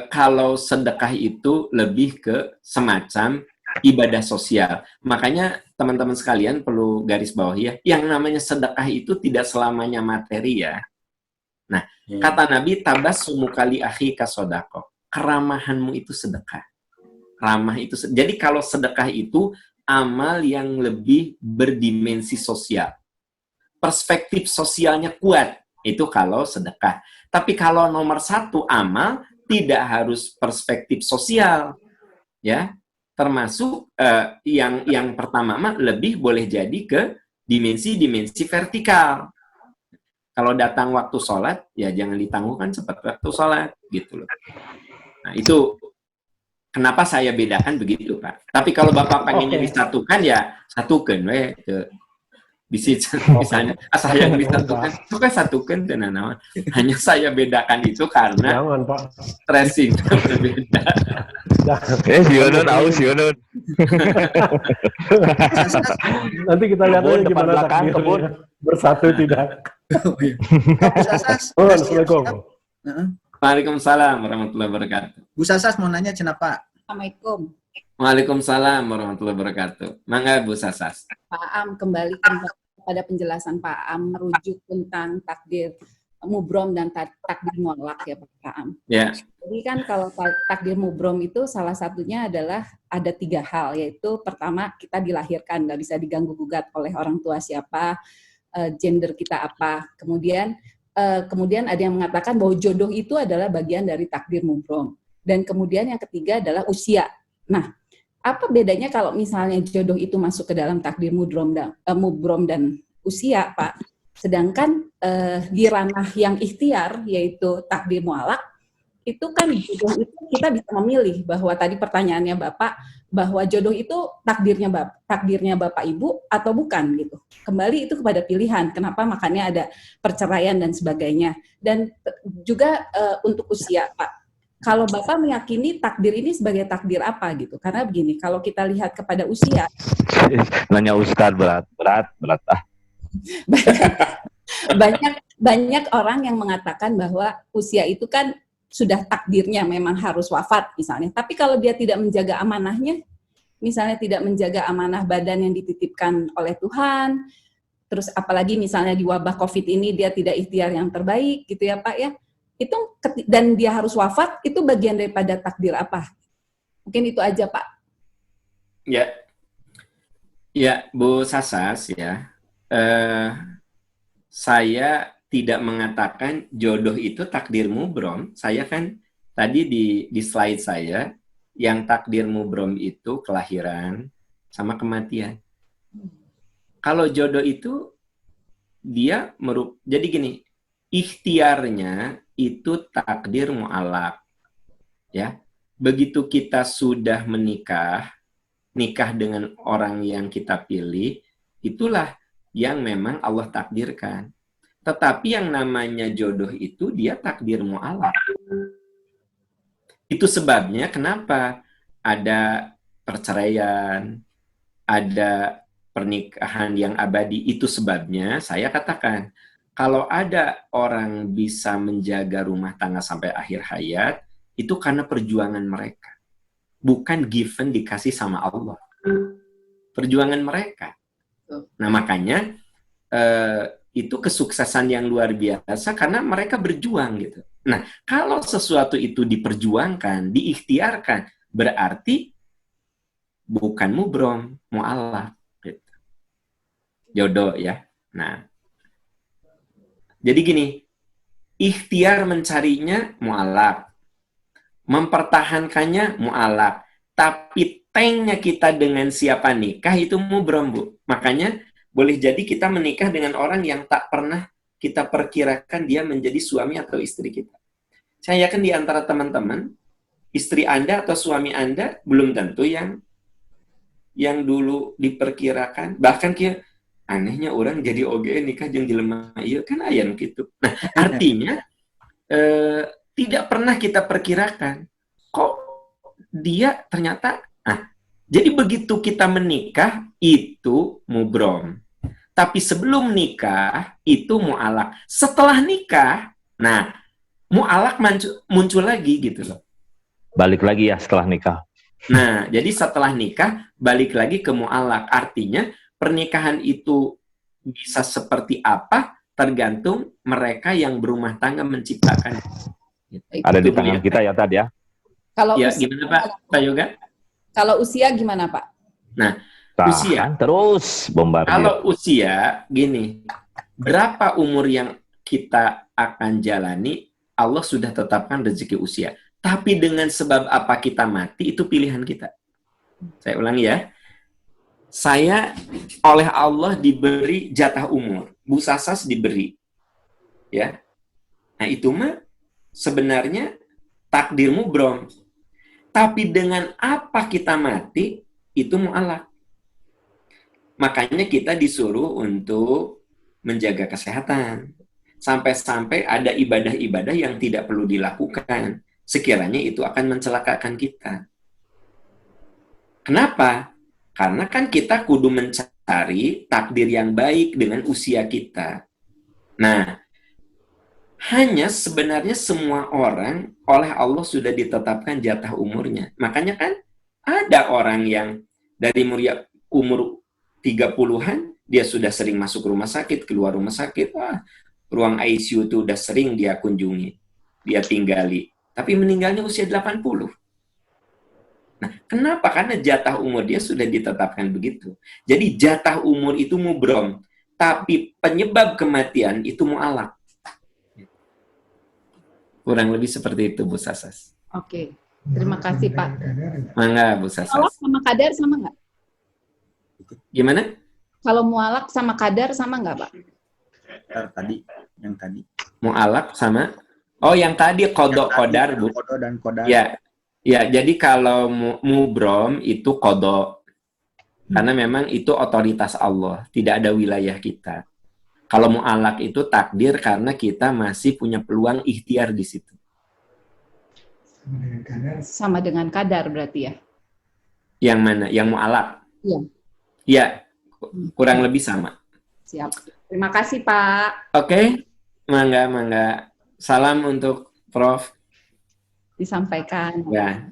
[SPEAKER 6] kalau sedekah itu lebih ke semacam ibadah sosial. Makanya teman-teman sekalian perlu garis bawahi ya, yang namanya sedekah itu tidak selamanya materi ya. Nah, kata Nabi, tabassumu kali akhika sodaqah. Keramahanmu itu sedekah. Ramah itu. Jadi kalau sedekah itu amal yang lebih berdimensi sosial. Perspektif sosialnya kuat. Itu kalau sedekah. Tapi kalau nomor 1 amal tidak harus perspektif sosial. Ya. Termasuk yang pertama lebih boleh jadi ke dimensi-dimensi vertikal. Kalau datang waktu sholat, ya jangan ditangguhkan seperti waktu sholat. Gitu loh. Nah, itu kenapa saya bedakan begitu, Pak. Tapi kalau Bapak pengennya disatukan, ya satukan. Misalnya, saya yang disatukan, suka satukan dengan naon. Hanya saya bedakan itu karena
[SPEAKER 1] jangan, Pak.
[SPEAKER 6] stressing berbeda.
[SPEAKER 2] Sionun.
[SPEAKER 1] Nanti kita lihat aja gimana takdirnya. Bersatu tidak. Assalamualaikum.
[SPEAKER 6] Waalaikumsalam warahmatullahi wabarakatuh.
[SPEAKER 5] Bu Sasas mau nanya kenapa?
[SPEAKER 10] Assalamualaikum.
[SPEAKER 6] Waalaikumsalam warahmatullahi wabarakatuh. Mangga Bu Sasas.
[SPEAKER 10] Pak Am, kembali kepada penjelasan Pak Am merujuk tentang takdir mubrom dan takdir muallak ya Pak Am.
[SPEAKER 6] Ya.
[SPEAKER 10] Jadi kan kalau takdir mubrom itu salah satunya adalah ada 3 hal, yaitu pertama kita dilahirkan, nggak bisa diganggu gugat oleh orang tua siapa, gender kita apa. Kemudian kemudian ada yang mengatakan bahwa jodoh itu adalah bagian dari takdir mubrom. Dan kemudian yang ketiga adalah usia. Nah, apa bedanya kalau misalnya jodoh itu masuk ke dalam takdir mubrom dan usia, Pak? Sedangkan di ranah yang ikhtiar, yaitu takdir mualak, itu kan jodoh itu kita bisa memilih, bahwa tadi pertanyaannya Bapak, bahwa jodoh itu takdirnya Bapak Ibu atau bukan gitu. Kembali itu kepada pilihan. Kenapa makanya ada perceraian dan sebagainya. Dan juga untuk usia, Pak. Kalau Bapak meyakini takdir ini sebagai takdir apa gitu. Karena begini, kalau kita lihat kepada usia,
[SPEAKER 2] Nanya Ustadz berat.
[SPEAKER 10] banyak orang yang mengatakan bahwa usia itu kan sudah takdirnya memang harus wafat misalnya. Tapi kalau dia tidak menjaga amanahnya, misalnya tidak menjaga amanah badan yang dititipkan oleh Tuhan, terus apalagi misalnya di wabah COVID ini dia tidak ikhtiar yang terbaik gitu ya Pak ya, itu dan dia harus wafat, itu bagian daripada takdir apa? Mungkin itu aja Pak.
[SPEAKER 6] Ya Bu Sasas ya, saya tidak mengatakan jodoh itu takdir mubrom. Saya kan tadi di slide saya, yang takdir mubrom itu kelahiran sama kematian. Kalau jodoh itu dia jadi gini, ikhtiarnya itu takdir mu'alaq. Ya, begitu kita sudah nikah dengan orang yang kita pilih, itulah yang memang Allah takdirkan. Tetapi yang namanya jodoh itu dia takdir mu'alaq. Itu sebabnya kenapa ada perceraian, ada pernikahan yang abadi. Itu sebabnya saya katakan, kalau ada orang bisa menjaga rumah tangga sampai akhir hayat, itu karena perjuangan mereka. Bukan given dikasih sama Allah. Perjuangan mereka. Nah makanya itu kesuksesan yang luar biasa karena mereka berjuang gitu. Nah, kalau sesuatu itu diperjuangkan, diikhtiarkan, berarti bukan mubrom, mu'alaq gitu. Jodoh ya. Nah, jadi gini, ikhtiar mencarinya mu'alaq, mempertahankannya mu'alaq, tapi tanknya kita dengan siapa nikah itu mubrom, Bu. Makanya boleh jadi kita menikah dengan orang yang tak pernah kita perkirakan dia menjadi suami atau istri kita. Saya yakin di antara teman-teman, istri Anda atau suami Anda belum tentu yang dulu diperkirakan. Bahkan kia anehnya orang jadi oge nikah jeung jelema ieu kan aya gitu. Nah, artinya tidak pernah kita perkirakan kok dia ternyata jadi begitu kita menikah itu mubrom. Tapi sebelum nikah itu mu'alaq. Setelah nikah, nah mu'alaq muncul lagi gitu loh.
[SPEAKER 2] Balik lagi ya setelah nikah.
[SPEAKER 6] Nah, jadi setelah nikah balik lagi ke mu'alaq. Artinya pernikahan itu bisa seperti apa tergantung mereka yang berumah tangga menciptakan.
[SPEAKER 2] Ada di tangan kita ya tadi ya.
[SPEAKER 10] Kalau
[SPEAKER 6] ya
[SPEAKER 10] usia,
[SPEAKER 6] gimana Pak? Pak Yoga?
[SPEAKER 10] Kalau usia gimana Pak?
[SPEAKER 6] Nah, usia
[SPEAKER 2] terus bombardir.
[SPEAKER 6] Kalau usia gini, berapa umur yang kita akan jalani, Allah sudah tetapkan rezeki usia. Tapi dengan sebab apa kita mati itu pilihan kita. Saya ulangi ya. Saya oleh Allah diberi jatah umur. Bu Sasas diberi. Ya. Nah, itu mah sebenarnya takdir mubrom. Tapi dengan apa kita mati itu mu'alaq. Makanya kita disuruh untuk menjaga kesehatan. Sampai-sampai ada ibadah-ibadah yang tidak perlu dilakukan. Sekiranya itu akan mencelakakan kita. Kenapa? Karena kan kita kudu mencari takdir yang baik dengan usia kita. Nah, hanya sebenarnya semua orang oleh Allah sudah ditetapkan jatah umurnya. Makanya kan ada orang yang dari umur 30-an, dia sudah sering masuk rumah sakit, keluar rumah sakit, ruang ICU itu udah sering dia kunjungi, dia tinggali. Tapi meninggalnya usia 80. Nah, kenapa? Karena jatah umur dia sudah ditetapkan begitu. Jadi jatah umur itu mubrom, tapi penyebab kematian itu mu'alaq. Kurang lebih seperti itu, Bu Sasas.
[SPEAKER 10] Oke, terima kasih Pak.
[SPEAKER 6] Mangga, Bu
[SPEAKER 10] Mualak
[SPEAKER 6] Sasas.
[SPEAKER 10] sama kadar sama nggak?
[SPEAKER 6] Gimana?
[SPEAKER 10] Kalau mualak sama kadar sama nggak Pak?
[SPEAKER 5] Yang tadi.
[SPEAKER 6] Mu'alak sama? Oh, yang tadi kodok kodar, Bu.
[SPEAKER 5] Kodo dan kodar.
[SPEAKER 6] Ya, ya. Jadi kalau mubrom itu kodok, karena memang itu otoritas Allah, tidak ada wilayah kita. Kalau mu'alak itu takdir karena kita masih punya peluang ikhtiar di situ.
[SPEAKER 10] Sama dengan kadar berarti ya?
[SPEAKER 6] Yang mana? Yang mu'alak?
[SPEAKER 10] Iya.
[SPEAKER 6] Ya, kurang lebih sama.
[SPEAKER 10] Siap. Terima kasih Pak.
[SPEAKER 6] Oke, mangga. Salam untuk Prof.
[SPEAKER 10] Disampaikan.
[SPEAKER 6] Ya.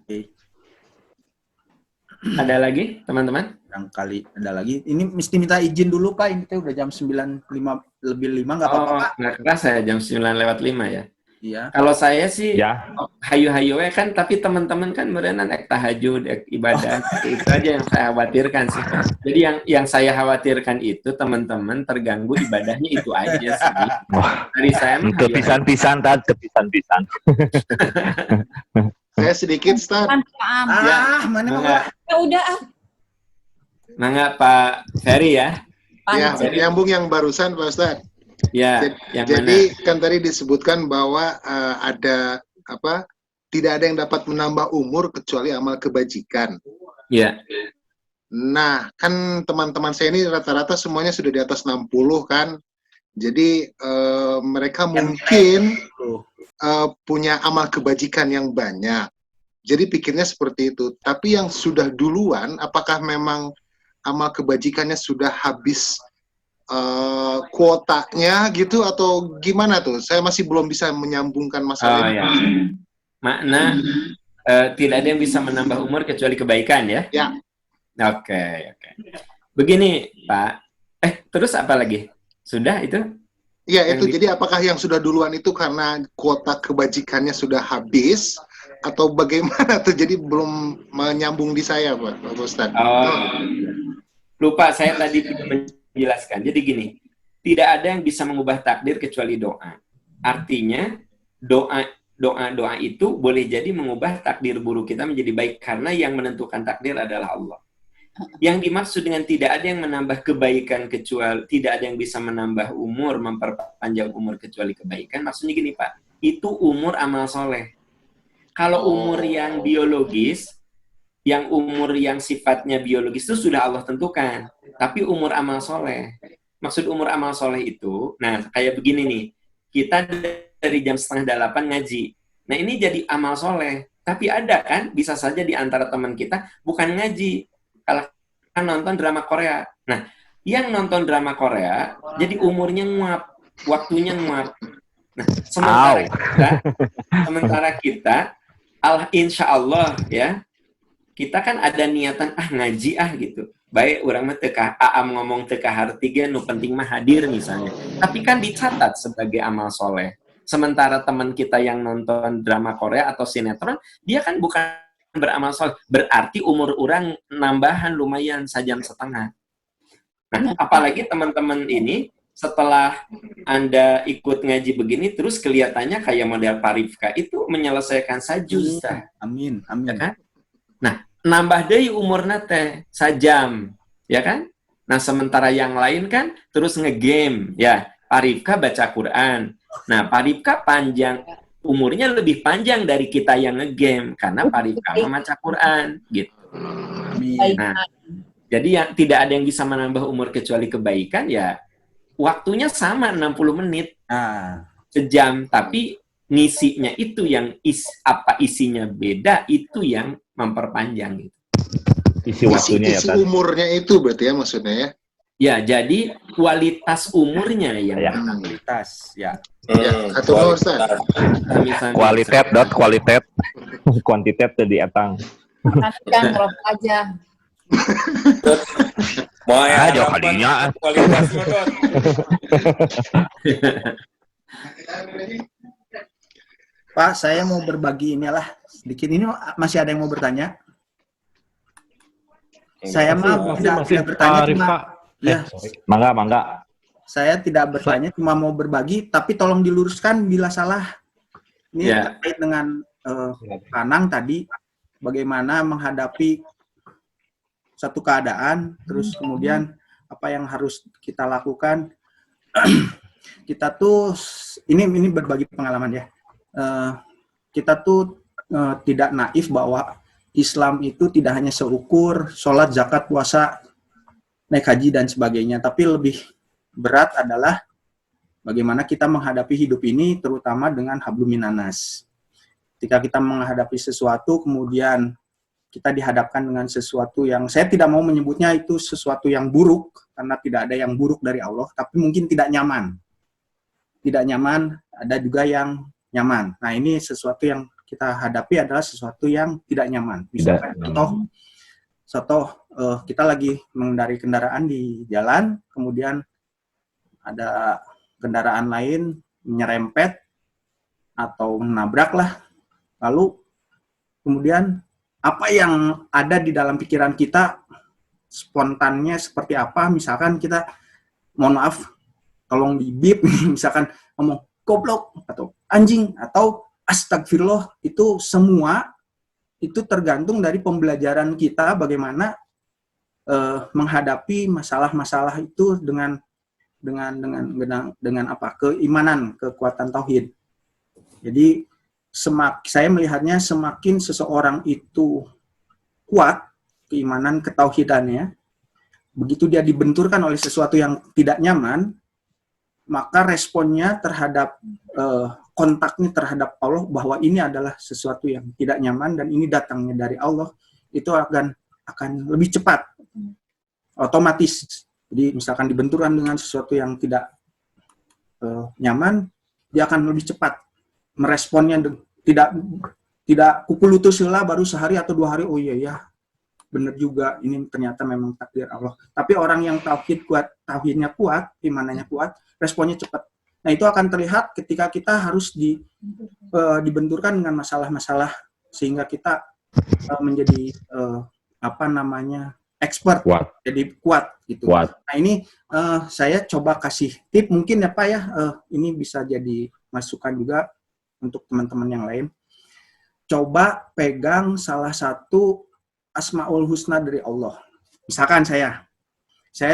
[SPEAKER 6] Ada lagi, teman-teman?
[SPEAKER 5] Barangkali ada lagi. Ini mesti minta izin dulu Pak. Ini tuh udah jam 9.05 lebih 5 nggak apa-apa Pak?
[SPEAKER 6] Nggak kerasa ya, jam 9:05 ya?
[SPEAKER 5] Iya.
[SPEAKER 6] Kalau saya sih,
[SPEAKER 2] Ya.
[SPEAKER 6] hayu-hayu kan, tapi teman-teman kan berenang tahajud, ibadah, itu aja yang saya khawatirkan sih. Jadi yang saya khawatirkan itu teman-teman terganggu ibadahnya itu aja sih. Dari saya mah hayu-hayu.
[SPEAKER 2] Kepisan-pisan, Tad. Kepisan-pisan.
[SPEAKER 11] Saya sedikit, Ustaz.
[SPEAKER 5] Mana
[SPEAKER 6] Mangga,
[SPEAKER 10] Ya udah
[SPEAKER 6] mangga Pak Ferry ya.
[SPEAKER 11] Ya, nyambung yang barusan, Pak Ustaz.
[SPEAKER 6] Ya, yang
[SPEAKER 11] Jadi
[SPEAKER 6] mana?
[SPEAKER 11] kan tadi disebutkan bahwa ada tidak ada yang dapat menambah umur kecuali amal kebajikan.
[SPEAKER 6] Ya.
[SPEAKER 11] Nah, kan teman-teman saya ini rata-rata semuanya sudah di atas 60 kan. Jadi mereka mungkin punya amal kebajikan yang banyak. Jadi pikirnya seperti itu. Tapi yang sudah duluan, apakah memang amal kebajikannya sudah habis kuotanya gitu atau gimana tuh? Saya masih belum bisa menyambungkan masalah ini.
[SPEAKER 6] Ya. Makna tidak ada yang bisa menambah umur kecuali kebaikan ya?
[SPEAKER 11] Ya.
[SPEAKER 6] Oke. Begini Pak. Terus apa lagi? Sudah itu?
[SPEAKER 11] Iya itu. Jadi apakah yang sudah duluan itu karena kuota kebajikannya sudah habis atau bagaimana tuh? Jadi belum menyambung di saya, Pak Ustadz.
[SPEAKER 6] Lupa saya tadi menjelaskan. Jadi gini, tidak ada yang bisa mengubah takdir kecuali doa. Artinya doa itu boleh jadi mengubah takdir buruk kita menjadi baik karena yang menentukan takdir adalah Allah. Yang dimaksud dengan tidak ada yang menambah kebaikan kecuali tidak ada yang bisa menambah umur, memperpanjang umur kecuali kebaikan. Maksudnya gini Pak, itu umur amal soleh. Kalau umur yang biologis, yang umur yang sifatnya biologis itu sudah Allah tentukan. Tapi umur amal soleh, maksud umur amal soleh itu, nah kayak begini nih, kita dari jam 7:30 ngaji. Nah ini jadi amal soleh. Tapi ada kan, bisa saja di antara teman kita bukan ngaji, kalau kan nonton drama Korea. Nah, yang nonton drama Korea, jadi umurnya nguap, waktunya nguap. Nah, sementara kita, insya Allah ya, kita kan ada niatan ngaji gitu. Baik orang mah teka aam ngomong teka hartiga nu penting mah hadir misalnya. Tapi kan dicatat sebagai amal soleh. Sementara teman kita yang nonton drama Korea atau sinetron, dia kan bukan beramal soleh. Berarti umur orang nambahan lumayan 1,5 jam. Nah, apalagi teman-teman ini setelah Anda ikut ngaji begini, terus kelihatannya kayak model Pak Rifka itu menyelesaikan sajuz.
[SPEAKER 5] Amin.
[SPEAKER 6] Ya kan? Nah, nambah deh umur nate 1 jam, ya kan? Nah, sementara yang lain kan terus ngegame, ya. Pak Rifka baca Quran. Nah, Pak Rifka umurnya lebih panjang dari kita yang ngegame karena Pak Rifka membaca Quran, gitu. Nah, jadi yang tidak ada yang bisa menambah umur kecuali kebaikan, ya waktunya sama 60 menit, 1 jam, tapi ngisinya itu yang isinya beda, itu yang memperpanjang gitu.
[SPEAKER 2] Isi waktunya
[SPEAKER 11] isi umurnya itu berarti ya maksudnya ya?
[SPEAKER 6] Ya, jadi kualitas umurnya yang
[SPEAKER 5] kualitas ya.
[SPEAKER 11] Atau Ustaz?
[SPEAKER 2] Kualitas, kuantitas jadi etang.
[SPEAKER 10] Kan rokok aja.
[SPEAKER 2] Mau aja kalinya.
[SPEAKER 11] Kualitas
[SPEAKER 5] Pak, saya mau berbagi inilah sedikit. Ini masih ada yang mau bertanya? Saya mah tidak bertanya, cuma ya.
[SPEAKER 2] Mangga.
[SPEAKER 5] Saya tidak bertanya, cuma mau berbagi, tapi tolong diluruskan bila salah. Ini
[SPEAKER 6] Ya.
[SPEAKER 5] terkait dengan Anang tadi, bagaimana menghadapi satu keadaan, terus kemudian apa yang harus kita lakukan. Kita tuh, ini berbagi pengalaman ya. Kita tuh tidak naif bahwa Islam itu tidak hanya seukur sholat, zakat, puasa, naik haji dan sebagainya, tapi lebih berat adalah bagaimana kita menghadapi hidup ini, terutama dengan hablum minanas. Ketika kita menghadapi sesuatu, kemudian kita dihadapkan dengan sesuatu yang saya tidak mau menyebutnya itu sesuatu yang buruk, karena tidak ada yang buruk dari Allah, tapi mungkin tidak nyaman. Tidak nyaman, ada juga yang nyaman. Nah, ini sesuatu yang kita hadapi adalah sesuatu yang tidak nyaman. Misalkan contoh kita lagi mengendarai kendaraan di jalan, kemudian ada kendaraan lain menyerempet atau menabrak lah. Lalu kemudian apa yang ada di dalam pikiran kita spontannya seperti apa? Misalkan kita, mohon maaf, tolong di beep, misalkan ngomong goblok atau anjing atau astagfirullah, itu semua itu tergantung dari pembelajaran kita bagaimana menghadapi masalah-masalah itu dengan apa? Keimanan, kekuatan tauhid. Jadi saya melihatnya semakin seseorang itu kuat keimanan ketauhidannya, begitu dia dibenturkan oleh sesuatu yang tidak nyaman, maka responnya terhadap kontaknya terhadap Allah bahwa ini adalah sesuatu yang tidak nyaman dan ini datangnya dari Allah, itu akan lebih cepat, otomatis. Jadi misalkan dibenturkan dengan sesuatu yang tidak nyaman, dia akan lebih cepat meresponnya, tidak pukul lutut sila baru sehari atau 2 hari, oh iya ya, benar juga, ini ternyata memang takdir Allah. Tapi orang yang tauhidnya kuat, imanannya kuat, responnya cepat. Nah, itu akan terlihat ketika kita harus dibenturkan dengan masalah-masalah sehingga kita menjadi expert, jadi kuat gitu. Nah, ini saya coba kasih tip mungkin ya Pak ya, ini bisa jadi masukan juga untuk teman-teman yang lain. Coba pegang salah satu Asmaul Husna dari Allah. Misalkan saya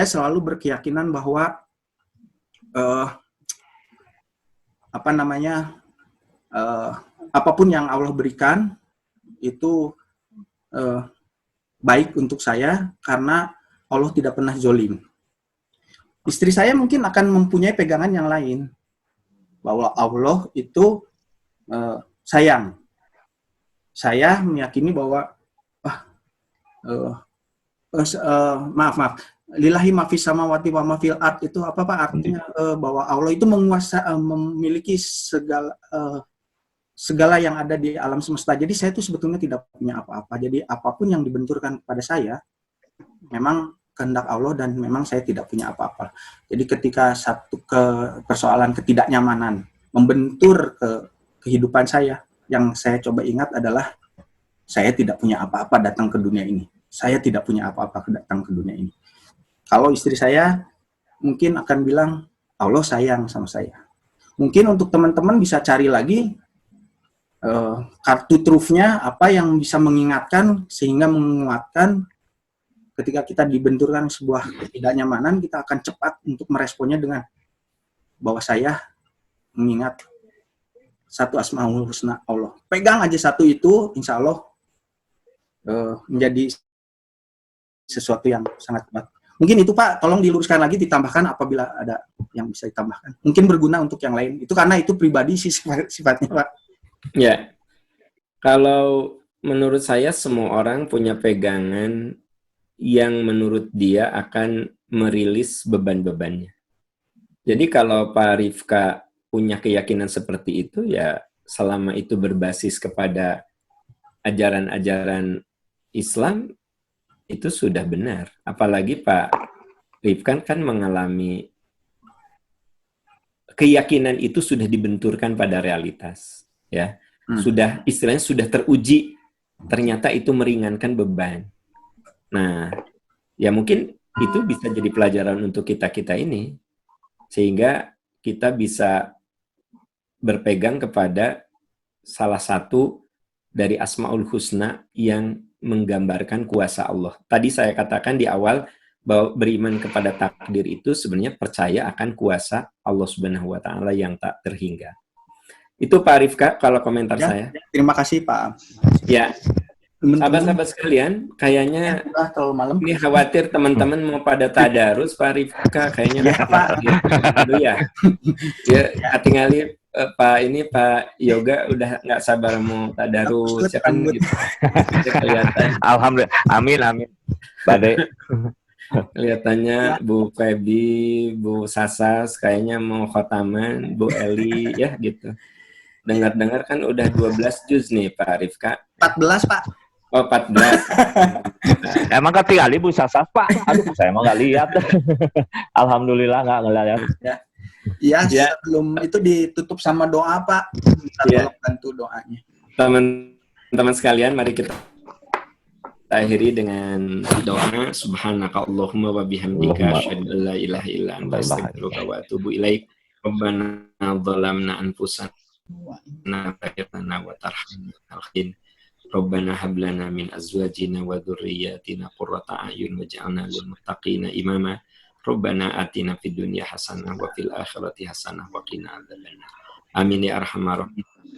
[SPEAKER 5] selalu berkeyakinan bahwa apapun yang Allah berikan itu baik untuk saya karena Allah tidak pernah zolim. Istri saya mungkin akan mempunyai pegangan yang lain bahwa Allah itu sayang. Saya meyakini bahwa maaf, lillahi ma fis samawati wa ma fil ard, itu apa Pak artinya? Bahwa Allah itu memiliki segala yang ada di alam semesta. Jadi saya itu sebetulnya tidak punya apa-apa. Jadi apapun yang dibenturkan kepada saya memang kehendak Allah dan memang saya tidak punya apa-apa. Jadi ketika satu persoalan ketidaknyamanan membentur ke kehidupan saya, yang saya coba ingat adalah saya tidak punya apa-apa datang ke dunia ini. Saya tidak punya apa-apa datang ke dunia ini. Kalau istri saya mungkin akan bilang, Allah sayang sama saya. Mungkin untuk teman-teman bisa cari lagi kartu trufnya, apa yang bisa mengingatkan sehingga menguatkan ketika kita dibenturkan sebuah ketidaknyamanan, kita akan cepat untuk meresponnya dengan bahwa saya mengingat satu Asmaul Husna Allah. Pegang aja satu itu, insya Allah menjadi sesuatu yang sangat kuat. Mungkin itu Pak, tolong diluruskan lagi, ditambahkan apabila ada yang bisa ditambahkan. Mungkin berguna untuk yang lain. Itu karena itu pribadi sih sifatnya Pak.
[SPEAKER 6] Ya, kalau menurut saya semua orang punya pegangan yang menurut dia akan merilis beban-bebannya. Jadi kalau Pak Rifka punya keyakinan seperti itu, ya selama itu berbasis kepada ajaran-ajaran Islam, itu sudah benar. Apalagi Pak Rifkan kan mengalami keyakinan itu sudah dibenturkan pada realitas, ya. Sudah istilahnya sudah teruji, ternyata itu meringankan beban. Nah, ya mungkin itu bisa jadi pelajaran untuk kita-kita ini, sehingga kita bisa berpegang kepada salah satu dari Asmaul Husna yang menggambarkan kuasa Allah. Tadi saya katakan di awal bahwa beriman kepada takdir itu sebenarnya percaya akan kuasa Allah Subhanahu wa taala yang tak terhingga. Itu Pak Rifka kalau komentar
[SPEAKER 5] Ya,
[SPEAKER 6] saya.
[SPEAKER 5] terima kasih Pak.
[SPEAKER 6] Ya,
[SPEAKER 5] Teman-teman,
[SPEAKER 6] sahabat-sahabat sekalian, kayaknya
[SPEAKER 5] udah terlalu malam.
[SPEAKER 6] ini khawatir teman-teman mau pada tadarus, Pak Rifka kayaknya
[SPEAKER 5] Ya, Pak.
[SPEAKER 6] Aduh ya. Ya, tinggalin Pak Yoga udah nggak sabar mau tadarus ya kan gitu. Ya, kelihatan.
[SPEAKER 2] Alhamdulillah. Amin. Badai.
[SPEAKER 6] Kelihatannya Bu Feby, Bu Sasas kayaknya mau khotaman, Bu Eli ya gitu. Dengar-dengar kan udah 12 juz nih Pak Rifka.
[SPEAKER 5] 14 Pak.
[SPEAKER 6] Oh 14.
[SPEAKER 2] Emang ketinggali Bu Sasas, Pak? Aduh, saya emang nggak lihat. Alhamdulillah nggak ngeliat.
[SPEAKER 5] Ya,
[SPEAKER 6] Ya.
[SPEAKER 5] sebelum itu ditutup sama doa Pak. Kita
[SPEAKER 6] Ya.
[SPEAKER 5] tolong bantu doanya.
[SPEAKER 6] Teman-teman sekalian, mari kita akhiri dengan doa. Subhanaka Allahumma wa bihamdika asyhadu an la ilaha illa anta astaghfiruka wa atubu ilaik. Rabbana zalamna anfusana wa tarhamna al-khin. Rabbana hab lana min azwajina wa dhurriyyatina qurrata a'yun waj'alna lil muttaqina imama. Rabbana atina fid dunya hasanah wa fil akhirati hasanah wa qina adzabannar. Amin ya arhamar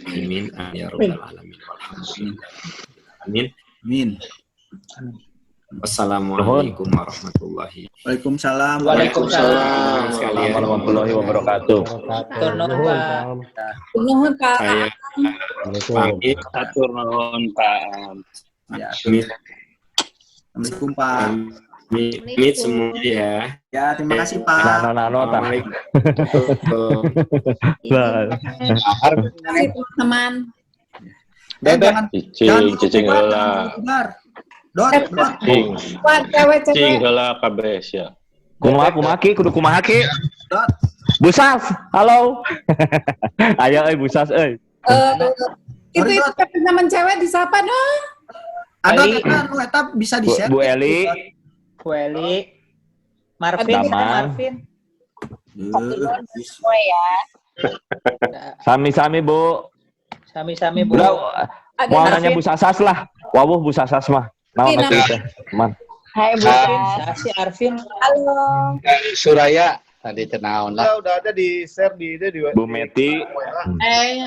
[SPEAKER 6] rahimin. Amin ya rabbal alamin. Walhamdulillah. Amin.
[SPEAKER 5] Amin.
[SPEAKER 6] Wassalamualaikum warahmatullahi
[SPEAKER 5] Waalaikumsalam.
[SPEAKER 8] Waalaikumsalam
[SPEAKER 6] sekalian.
[SPEAKER 2] Warahmatullahi wabarakatuh.
[SPEAKER 10] Nuhun Pak.
[SPEAKER 6] Saya pamit.
[SPEAKER 3] Atur nuhun Pak.
[SPEAKER 5] Ya.
[SPEAKER 6] Pamit
[SPEAKER 5] Assalamualaikum Pak.
[SPEAKER 6] semua ya.
[SPEAKER 5] Ya, terima kasih Pak.
[SPEAKER 2] Nano
[SPEAKER 6] Assalamualaikum.
[SPEAKER 10] Terima kasih teman-teman.
[SPEAKER 5] Jangan
[SPEAKER 8] Cicing
[SPEAKER 5] lupa,
[SPEAKER 8] heula.
[SPEAKER 5] Bubar. Dot.
[SPEAKER 8] Cing.
[SPEAKER 10] Buat cewek-cewek.
[SPEAKER 8] Cing heula kabeh sia.
[SPEAKER 2] Kumaha ki?
[SPEAKER 5] Dot.
[SPEAKER 2] Busas, halo. Ayo Bu Sas euy.
[SPEAKER 10] Itu teman cewek disapa dong.
[SPEAKER 5] Ada eta bisa di-share.
[SPEAKER 2] Bu Eli.
[SPEAKER 12] Bu Eli. Marvin.
[SPEAKER 2] Damang.
[SPEAKER 12] Semua ya.
[SPEAKER 2] Sami-sami Bu.
[SPEAKER 12] Sami-sami Bu.
[SPEAKER 2] Udah, mau nanya Bu Sasas lah. Wawuh Bu Sasas mah. Naon atuh teh? Man.
[SPEAKER 12] Hai Bu Sasi Arvin.
[SPEAKER 10] Halo.
[SPEAKER 4] Suraya tadi tenaon lah.
[SPEAKER 13] Udah ada di share di
[SPEAKER 2] Bu Meti.
[SPEAKER 10] Hai.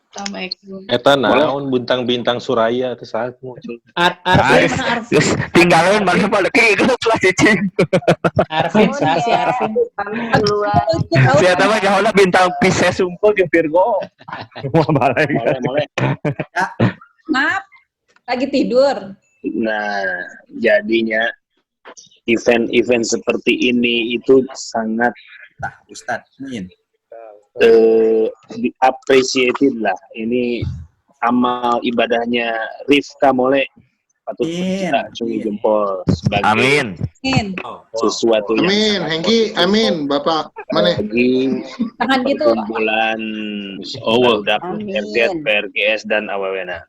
[SPEAKER 10] Assalamualaikum.
[SPEAKER 8] Eta naon bintang-bintang Suraya teh saat muncul.
[SPEAKER 12] Arvin mana Arvin?
[SPEAKER 2] Tinggalin mana pada kayak gitu lah cicing.
[SPEAKER 12] Arvin Sasi Arvin.
[SPEAKER 2] Siapa mah jahona bintang Pisces unggul jeung Virgo.
[SPEAKER 3] Boleh.
[SPEAKER 10] Maaf. Lagi tidur.
[SPEAKER 3] Nah, jadinya event-event seperti ini itu sangat
[SPEAKER 5] Ustadz. Min.
[SPEAKER 3] appreciated lah. Ini amal ibadahnya Rifka Mole patut kita acungi jempol sebagai
[SPEAKER 2] Amin.
[SPEAKER 3] sesuatu yang
[SPEAKER 11] Amin, Hengki, amin, Bapak. Mana?
[SPEAKER 3] bagi
[SPEAKER 10] Jangan gitu.
[SPEAKER 3] kumpulan budak RT, PRGS dan awawena.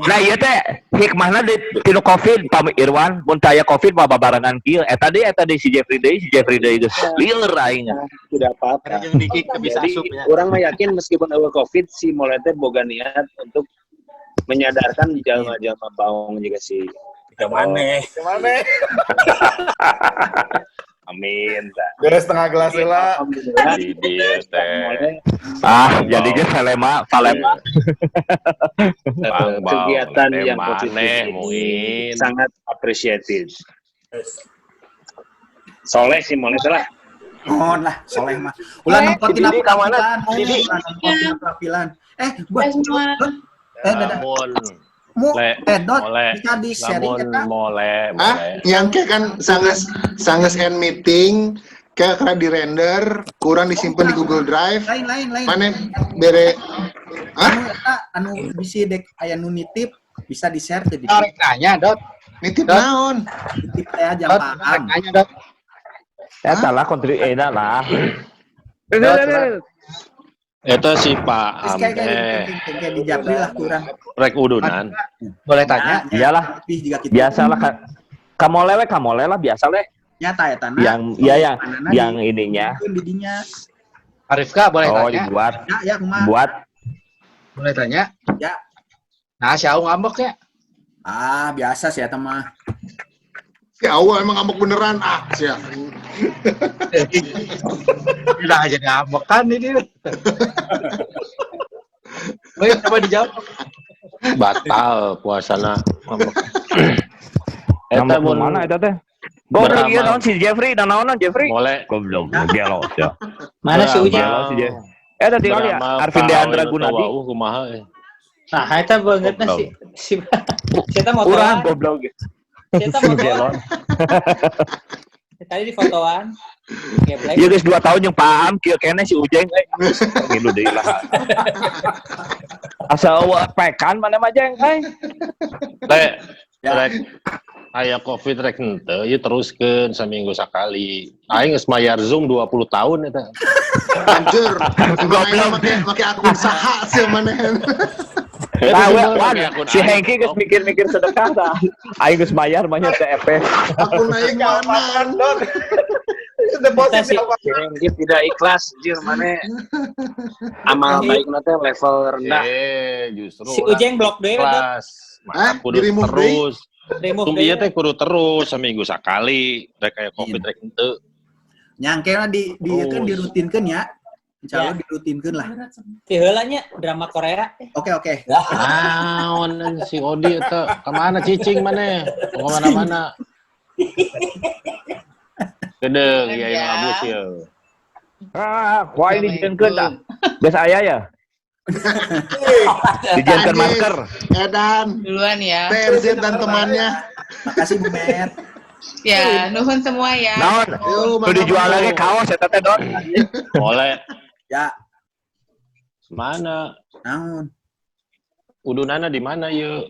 [SPEAKER 2] Nah iya teh hikmahna di tinu Covid Pak Irwan mun taya Covid mah babarengan kieu eta deui si Jeffrey Day geus lieur aing.
[SPEAKER 3] Tidak apa-apa. Jadi orang mah yakin meskipun awal Covid si Molete boga niat untuk menyadarkan jalma-jalma baung juga sih.
[SPEAKER 13] Kemana?
[SPEAKER 3] Amin.
[SPEAKER 13] Beres setengah gelas lah.
[SPEAKER 8] Di dia teh.
[SPEAKER 2] Jadi ge Salema.
[SPEAKER 3] Kegiatan yang
[SPEAKER 8] Maneh,
[SPEAKER 3] positif
[SPEAKER 8] Muin.
[SPEAKER 3] sangat appreciated. Soleh sih Molete lah.
[SPEAKER 5] Oh lah, soleh mah. Ulah nempotin penampilan. Buat
[SPEAKER 8] Lamun
[SPEAKER 5] Dot bisa di-sharing kita.
[SPEAKER 8] Mole.
[SPEAKER 11] Yang kayak kan sanges end meeting kayak di render, kurang disimpan di Google Drive.
[SPEAKER 5] Lain.
[SPEAKER 11] Mana bere
[SPEAKER 5] Anu bisi dek aya nu nitip bisa di-share teh.
[SPEAKER 4] Tarik nanya, Dot.
[SPEAKER 11] nitip naon?
[SPEAKER 5] Nitip teh aja paham.
[SPEAKER 4] Nanya, Dot.
[SPEAKER 2] Eta lah enak lah.
[SPEAKER 8] Eta si Pak
[SPEAKER 5] Kayak
[SPEAKER 8] Ameh.
[SPEAKER 5] di Japri lah kurang.
[SPEAKER 8] Rek udunan.
[SPEAKER 4] Boleh tanya?
[SPEAKER 2] Iyalah. Biasalah kamole lah biasa leh.
[SPEAKER 5] Nyata ya tanah.
[SPEAKER 2] Yang ininya.
[SPEAKER 5] Didinya.
[SPEAKER 4] Arifka boleh
[SPEAKER 2] Oh,
[SPEAKER 4] tanya?
[SPEAKER 2] dibuat.
[SPEAKER 9] Ya, kumaha?
[SPEAKER 2] Buat.
[SPEAKER 4] Boleh tanya?
[SPEAKER 9] Ya.
[SPEAKER 4] Nah, si Aung ngambek ya?
[SPEAKER 9] Ah, biasa sih ya teman.
[SPEAKER 11] Si Awa emang ngambek beneran sih.
[SPEAKER 4] Udah jadi ngambek kan ini. Baik, coba dijawab.
[SPEAKER 14] Batal puasana.
[SPEAKER 2] Eta mana eta teh? Goblok ieu naon si Jeffrey, dan naon Jeffrey?
[SPEAKER 14] Boleh.
[SPEAKER 2] Goblok, gelo ya.
[SPEAKER 12] Mana si Ujang?
[SPEAKER 2] Gelo si Jeffrey. Eta tinggal ya Arvin Deandra Gunadi.
[SPEAKER 14] Kumaha.
[SPEAKER 12] Nah, eta bangetna si eta motoan.
[SPEAKER 2] Urang goblok.
[SPEAKER 12] Eta motoan. Tadi di fotoan. Geblek.
[SPEAKER 2] Ieu geus 2 tahun yang paham kieu kene si Ujeng ngilu deui lah. Asa eueuh pekan mana mah Jeng
[SPEAKER 14] Teh, rek aya Covid rek henteu ieu teruskeun saminggu sakali. Aing geus mayar Zoom 20 tahun eta.
[SPEAKER 11] Anjir, emang aing make akun saha sih maneh.
[SPEAKER 2] Tahu si Hengki geus mikir-mikir sedekah tah. Aing geus bayar mah nya TFP.
[SPEAKER 11] Akun aing mana?
[SPEAKER 3] Kita sih dia tidak ikhlas, jir mana amal baik nanti level rendah.
[SPEAKER 14] Justru
[SPEAKER 12] Si Ujeng blok deui
[SPEAKER 14] kelas. Maka kudu terus.
[SPEAKER 12] Remove
[SPEAKER 14] Ieu teh kudu terus seminggu sakali. Rek aya Covid rek henteu.
[SPEAKER 9] Nyangkena di kan dirutinkeun ya. Insyaallah dirutinkeun lah.
[SPEAKER 12] Ti heula nya drama Korea.
[SPEAKER 9] Oke.
[SPEAKER 14] Naon si Odi eta ka mana cicing maneh? Ka mana-mana. Gedeng ya yang abus ya.
[SPEAKER 2] Kuai dijengkeun tah. Geus aya ya. Dijengkeun masker.
[SPEAKER 11] Edan.
[SPEAKER 15] Duluan ya.
[SPEAKER 11] TMZ dan temannya.
[SPEAKER 9] Makasih Bu Met.
[SPEAKER 15] Ya, nuhun semua ya.
[SPEAKER 2] Naon? Tuh dijual lagi kaos eta teh Don.
[SPEAKER 14] Boleh.
[SPEAKER 9] Ya.
[SPEAKER 14] Mana?
[SPEAKER 9] Naon?
[SPEAKER 14] Udunana di mana ye?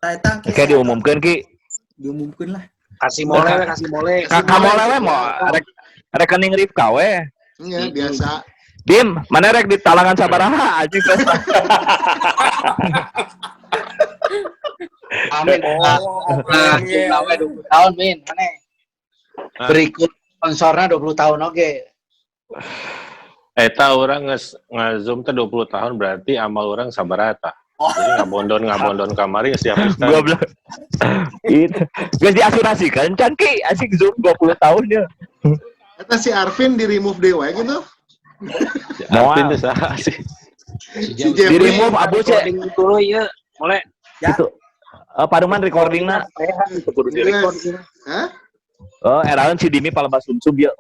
[SPEAKER 9] Eta
[SPEAKER 2] Kayak diumumkeun Ki.
[SPEAKER 9] Diumumkeun lah.
[SPEAKER 3] Kasih mole.
[SPEAKER 2] Kakak mole we mau rekening Rifka we.
[SPEAKER 11] Iya, biasa.
[SPEAKER 2] Dim, mana rek di talangan sabaraha anjing terus.
[SPEAKER 4] Amin. Lawe 20 tahun, Min. Mana? Berikut sponsornya 20 tahun oke.
[SPEAKER 14] Eta orang nge-zoom teh 20 tahun berarti amal orang sabarata. Jadi ngabondon kamari setiap ustaz.
[SPEAKER 2] Goblok. Itu. Geus diasurasikan can Ki, asik zoom 20 tahun ya.
[SPEAKER 11] Eta si Arvin di remove dewe gitu.
[SPEAKER 14] Arvin teh saha sih?
[SPEAKER 11] Si
[SPEAKER 2] Di remove abus ya.
[SPEAKER 3] Dulu ieu, boleh.
[SPEAKER 2] Itu. Paduman recordingna.
[SPEAKER 3] Kudu di record.
[SPEAKER 11] Hah?
[SPEAKER 2] Eraeun si Dimi palebas sumsum ieu.